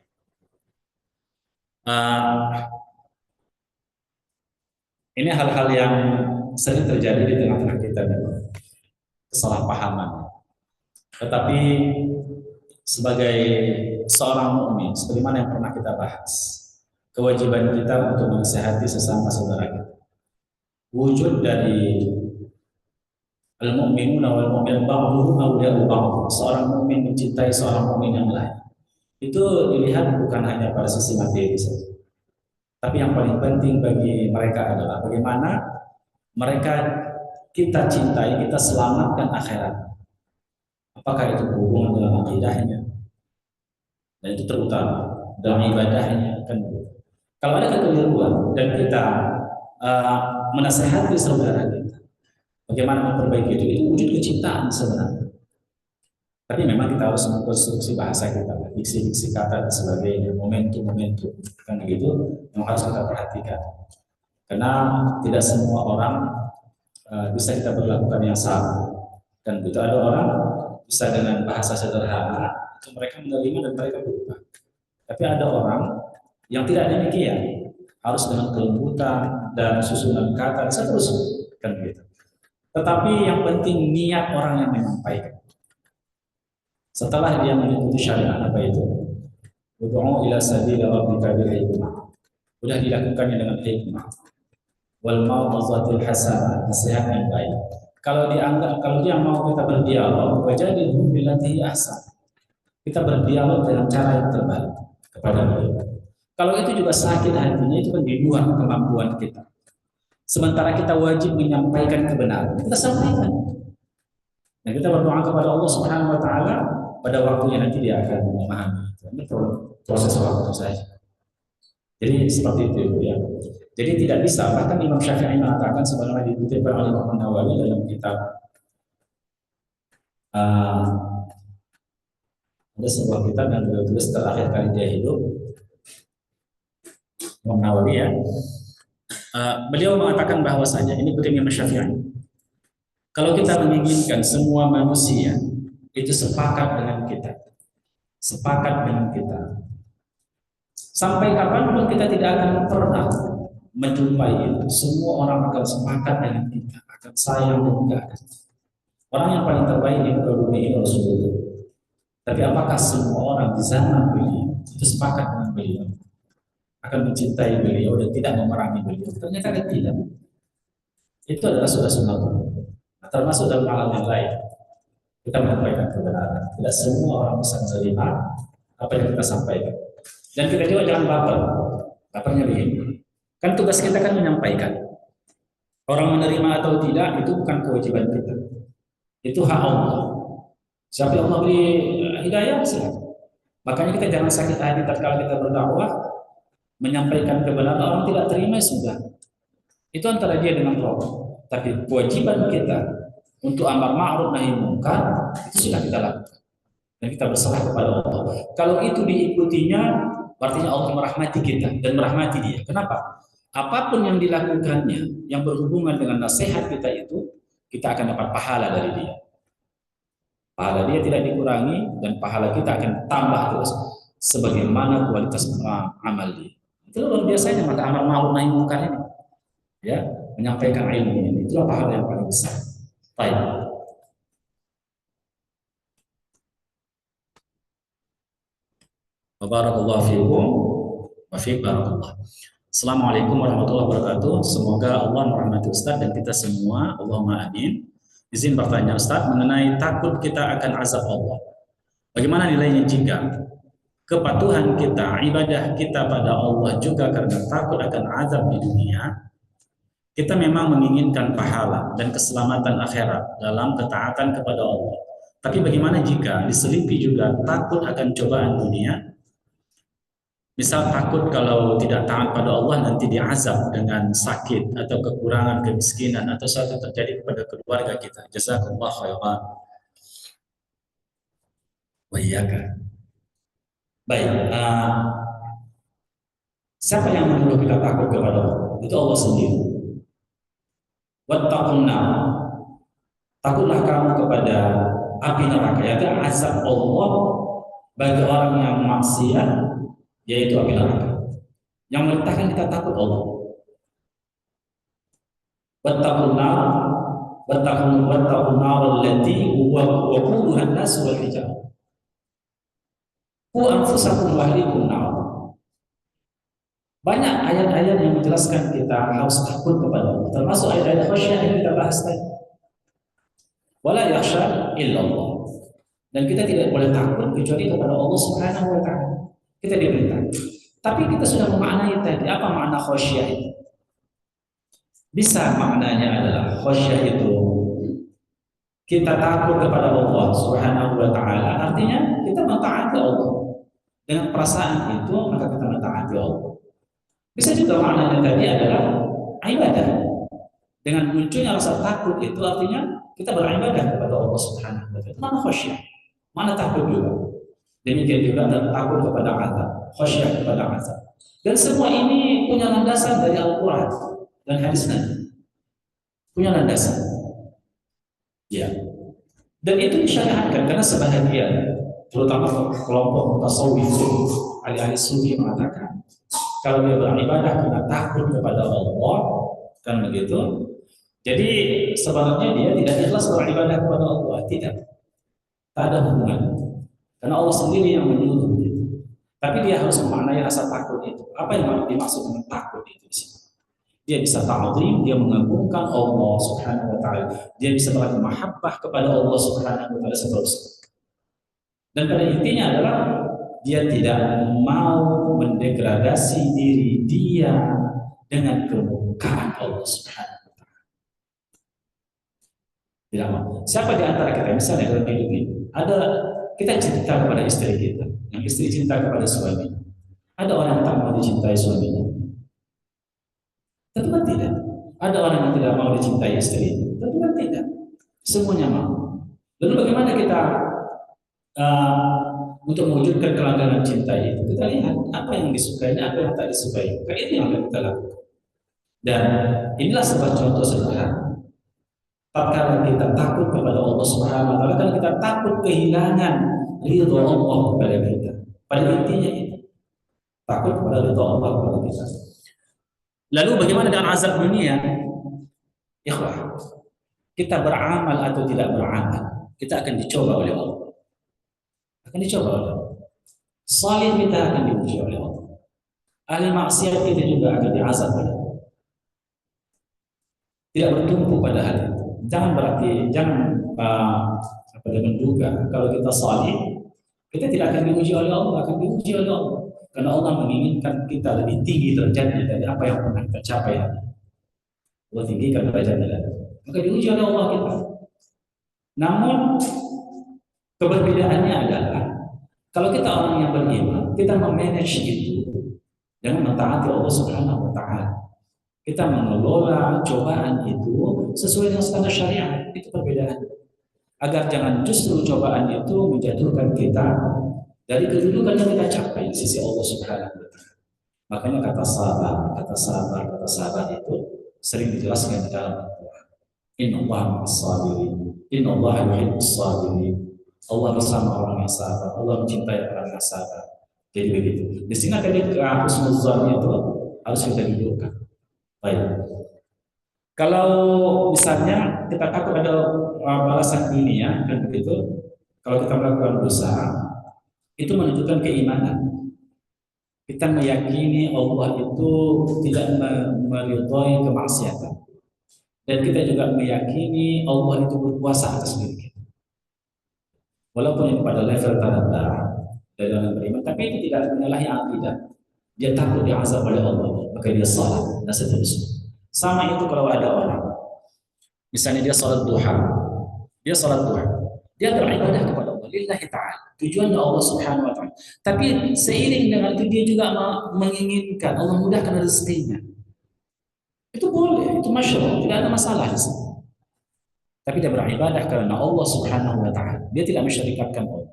Ini hal-hal yang sering terjadi di tengah-tengah kita, kesalahpahaman. Tetapi sebagai seorang mukmin, sebagaimana yang pernah kita bahas, kewajiban kita untuk menasihati sesama saudara kita. Wujud dari al-mu'minuna wal mu'min ba'duhum awliya'u ba'd. Seorang mukmin mencintai seorang mukmin yang lain. Itu dilihat bukan hanya pada sisi materi saja. Tapi yang paling penting bagi mereka adalah bagaimana mereka kita cintai, kita selamatkan akhirat. Apakah itu berhubungan dengan akidahnya? Dan itu terutama dalam ibadahnya kan. Kalau ada kekeliruan dan kita menasehati saudara kita, bagaimana memperbaiki itu wujud kecintaan sebenarnya. Tapi memang kita harus mengkonstruksi bahasa kita, diksi-diksi kata dan sebagainya, momentum-momentum kan begitu yang harus kita perhatikan. Karena tidak semua orang bisa kita berlakukan yang sama. Dan begitu ada orang bisa dengan bahasa sederhana itu mereka menerima dan mereka berubah. Tapi ada orang yang tidak demikian, harus dengan kelembutan dan susunan kata dan seterusnya kan begitu. Tetapi yang penting niat orang yang menyampaikan. Setelah dia mengikuti syariat apa itu? Ud'u ila sabili rabbika bil hikmah. Sudah dilakukannya dengan hikmah. Wal mau'izatil hasanah, nasihat yang baik. Kalau dia mau kita berdialog, wajadilhum billati ahsan. Kita berdialog dengan cara yang terbaik kepada mereka. Kalau itu juga sakit hatinya, itu kan di luar kemampuan kita. Sementara kita wajib menyampaikan kebenaran, kita sampaikan. Dan kita berdoa kepada Allah Subhanahu wa taala, pada waktunya nanti dia akan memahami. Ini proses waktu saja. Jadi seperti itu ya. Jadi tidak bisa, bahkan Imam Syafi'i mengatakan sebagaimana dikutip oleh Imam Nawawi dalam kitab ada sebuah kitab yang beliau tulis terakhir kali dia hidup, Imam Nawawi ya. Beliau mengatakan bahwasanya ini kutip Imam Syafi'i. Kalau kita menginginkan semua manusia itu sepakat dengan kita, sampai kapanpun kita tidak akan pernah menjumpai itu. Semua orang akan sepakat dengan kita, akan sayang dan enggak. Orang yang paling terbaik di muka bumi ini Rasulullah. Tapi apakah semua orang di zaman beliau itu sepakat dengan beliau, akan mencintai beliau dan tidak memerangi beliau? Ternyata tidak. Itu adalah sudah sunnah. Termasuk dalam hal yang lain. Kita menyampaikan kebenaran. Tidak semua orang bisa menerima apa yang kita sampaikan. Dan kita juga jangan baper. Bapernya begini. Kan tugas kita kan menyampaikan. Orang menerima atau tidak itu bukan kewajiban kita. Itu hak Allah. Siapa yang Allah beri hidayah, silakan. Makanya kita jangan sakit hati tatkala kita berdakwah, menyampaikan kebenaran orang tidak terima sudah. Itu antara dia dengan Allah. Tapi kewajiban kita untuk amar ma'ruf nahi munkar itu sudah kita lakukan. Dan kita berserah kepada Allah. Kalau itu diikutinya, artinya Allah merahmati kita dan merahmati dia. Kenapa? Apapun yang dilakukannya yang berhubungan dengan nasihat kita itu, kita akan dapat pahala dari dia. Pahala dia tidak dikurangi dan pahala kita akan tambah terus sebagaimana kualitas amal dia. Itu luar biasanya maka amar ma'ruf nahi munkar ini. Ya, menyampaikan ilmu ini itulah pahala yang paling besar. Baik. Barakallahu fiikum wa fiik barakallah. Assalamualaikum warahmatullahi wabarakatuh. Semoga Allah merahmati Ustaz dan kita semua. Allahumma amin. Izin bertanya Ustaz mengenai takut kita akan azab Allah. Bagaimana nilainya jika kepatuhan kita, ibadah kita pada Allah juga karena takut akan azab di dunia, kita memang menginginkan pahala dan keselamatan akhirat dalam ketaatan kepada Allah. Tapi bagaimana jika diselipi juga takut akan cobaan dunia? Misal takut kalau tidak taat pada Allah nanti diazab dengan sakit atau kekurangan, kemiskinan atau sesuatu terjadi kepada keluarga kita. Jazakallahu khairan. Wa iyyaka. Baik, siapa yang perlu kita takut kepada Allah? Itu Allah sendiri. Wattaqun nar. Takutlah kamu kepada api neraka, yaitu azab Allah bagi orang yang maksiat, yaitu api neraka. Yang merintahkan kita takut Allah. Wattaqun nar, wattaqun nar allati waquduha an-nas wal hijarah. Qu anfusakum wa ahlikum nar. Banyak ayat-ayat yang menjelaskan kita harus takut kepada Allah, termasuk ayat-ayat khasyah yang kita bahas tadi. Wala yakhsha illallah. Dan kita tidak boleh takut kecuali kepada Allah Subhanahu wa taala. Kita diperintah. Tapi kita sudah memaknai tadi apa makna khasyah itu. Bisa maknanya adalah khasyah itu kita takut kepada Allah Subhanahu wa taala, artinya kita mentaati Allah. Dengan perasaan itu maka kita mentaati Allah. Bisa juga maknanya tadi adalah ibadah. Dengan munculnya rasa takut itu artinya kita beribadah kepada Allah Subhanahu wa taala. Mana khasyah? Mana takut juga? Demikian juga ada takut kepada azab, khasyah kepada azab. Dan semua ini punya landasan dari Al-Qur'an dan hadis Nabi. Punya landasan. Ya. Dan itu disyariatkan karena sebahagian terutama kelompok mutasawwif ahli-ahli sufi mengatakan kalau dia beribadah karena takut kepada Allah, kan begitu. Jadi sebenarnya dia tidak ikhlas beribadah kepada Allah, tidak. Tak ada hubungan. Karena Allah sendiri yang menyuruh gitu. Tapi dia harus memaknai rasa takut itu. Apa yang dimaksud dengan takut itu? Dia bisa ta'zim, dia mengagungkan Allah Subhanahu wa taala. Dia bisa berarti mahabbah kepada Allah Subhanahu wa taala seterusnya. Dan pada intinya adalah dia tidak mau mendegradasi diri dia dengan kemurkaan Allah Subhanahu wa taala. Tidak mau. Siapa di antara kita misalnya dalam hidup ini ada kita cinta kepada istri kita, yang istri cinta kepada suami. Ada orang yang tak mau dicintai suaminya? Tentu kan tidak. Ada orang yang tidak mau dicintai istrinya? Tentu kan tidak. Semuanya mau. Lalu bagaimana kita untuk mewujudkan kelanggengan cinta itu? Kita lihat apa yang disukainya, apa yang tak disukai. Maka itu yang akan kita lakukan. Dan inilah sebuah contoh sederhana. Tatkala kita takut kepada Allah Subhanahu wa taala, kan kita takut kehilangan ridho Allah kepada kita. Pada intinya itu. Takut kepada ridho Allah kepada kita. Lalu bagaimana dengan azab dunia? Ikhwah, kita beramal atau tidak beramal, kita akan dicoba oleh Allah. Akan dicoba oleh Allah. Salih kita akan diuji oleh Allah. Ahli maksiat kita juga akan diazab oleh Allah. Tidak bertumpu pada hal itu. Jangan berarti apa menduga kalau kita salih kita tidak akan diuji oleh Allah, akan diuji oleh Allah. Karena Allah menginginkan kita lebih tinggi derajatnya dari apa yang pernah kita capai. Allah tinggikan derajatnya lagi. Maka diuji oleh Allah kita. Namun perbedaannya adalah kalau kita orang yang beriman, kita memanage itu dengan mentaati Allah Subhanahu wa taala. Kita mengelola cobaan itu sesuai dengan standar syariat. Itu perbedaan. Agar jangan justru cobaan itu menjatuhkan kita dari kedudukan yang kita capai di sisi Allah Subhanahu wa taala. Makanya kata sabar itu sering dijelaskan di dalam Al-Qur'an. Innallaha ma'as-sabirin. Innallaha yuhibbus sabirin. Allah bersama orang yang sabar. Allah mencintai orang yang sabar. Jadi begitu. Di sini tadi husnul dzan itu harus kita dudukkan. Baik. Kalau misalnya kita takut ada balasan dunia, kan begitu. Kalau kita melakukan dosa, itu menunjukkan keimanan. Kita meyakini Allah itu tidak meridhai kemaksiatan. Dan kita juga meyakini Allah itu berkuasa atas diri kita. Walaupun itu pada level terendah dari orang beriman, tapi itu tidak menyalahi akidah. Dia takut diazab oleh Allah, maka dia salat dan seterusnya. Sama itu kalau ada orang, misalnya dia salat duha, dia beribadah kepada Allah, lillahi ta'ala. Tujuannya Allah Subhanahu wa taala. Tapi seiring dengan itu dia juga menginginkan Allah mudahkan rezekinya. Itu boleh, itu masyaallah, tidak ada masalah di sini. Tapi dia beribadah karena Allah Subhanahu wa taala. Dia tidak mensyarikatkan Allah.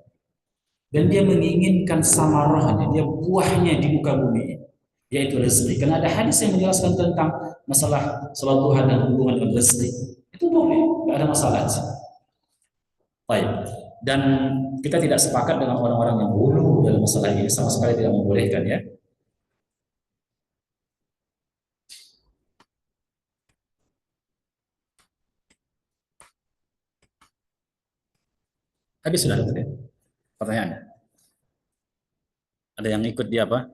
Dan dia menginginkan samarahnya, dia buahnya di muka bumi, yaitu rezeki. Karena ada hadis yang menjelaskan tentang masalah salat duha dan hubungan dengan rezeki. Itu boleh, tidak ada masalah di sini. Baik. Dan kita tidak sepakat dengan orang-orang yang ghulu dalam masalah ini, sama sekali tidak membolehkan ya. Habis sudah tadi pertanyaannya. Ada yang ikut dia apa?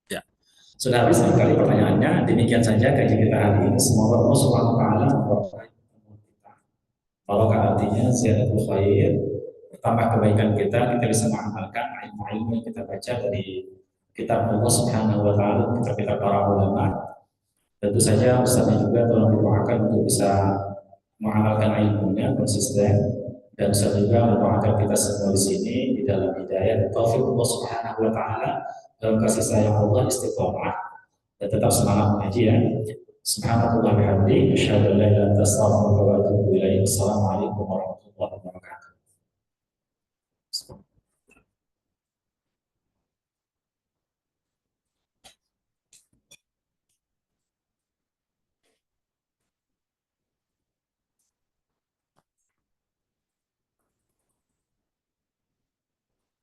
Ya, sudah habis sekali pertanyaannya. Demikian saja kajian kita hari ini. Semoga Allah Subhanahu wa taala memberkahi kita. Barokah artinya ziyadatul khair, bertambah kebaikan kita bisa mengamalkan ilmu-ilmu yang kita baca dari kitab Allah Subhanahu wa taala, kitab para ulama. Tentu saja Ustaznya juga tolong didoakan untuk bisa mengamalkan ilmunya konsisten, dan Ustaz juga mendoakan kita semua di sini di dalam hidayah dan taufik Allah Subhanahu wa taala, dalam kasih sayang Allah, istiqomah dan tetap semangat mengaji ya. Subhanallah wa bihamdihi, asyhadu an la ilaha illa anta, astaghfiruka wa atubu ilaik. Assalamualaikum warahmatullahi wabarakatuh.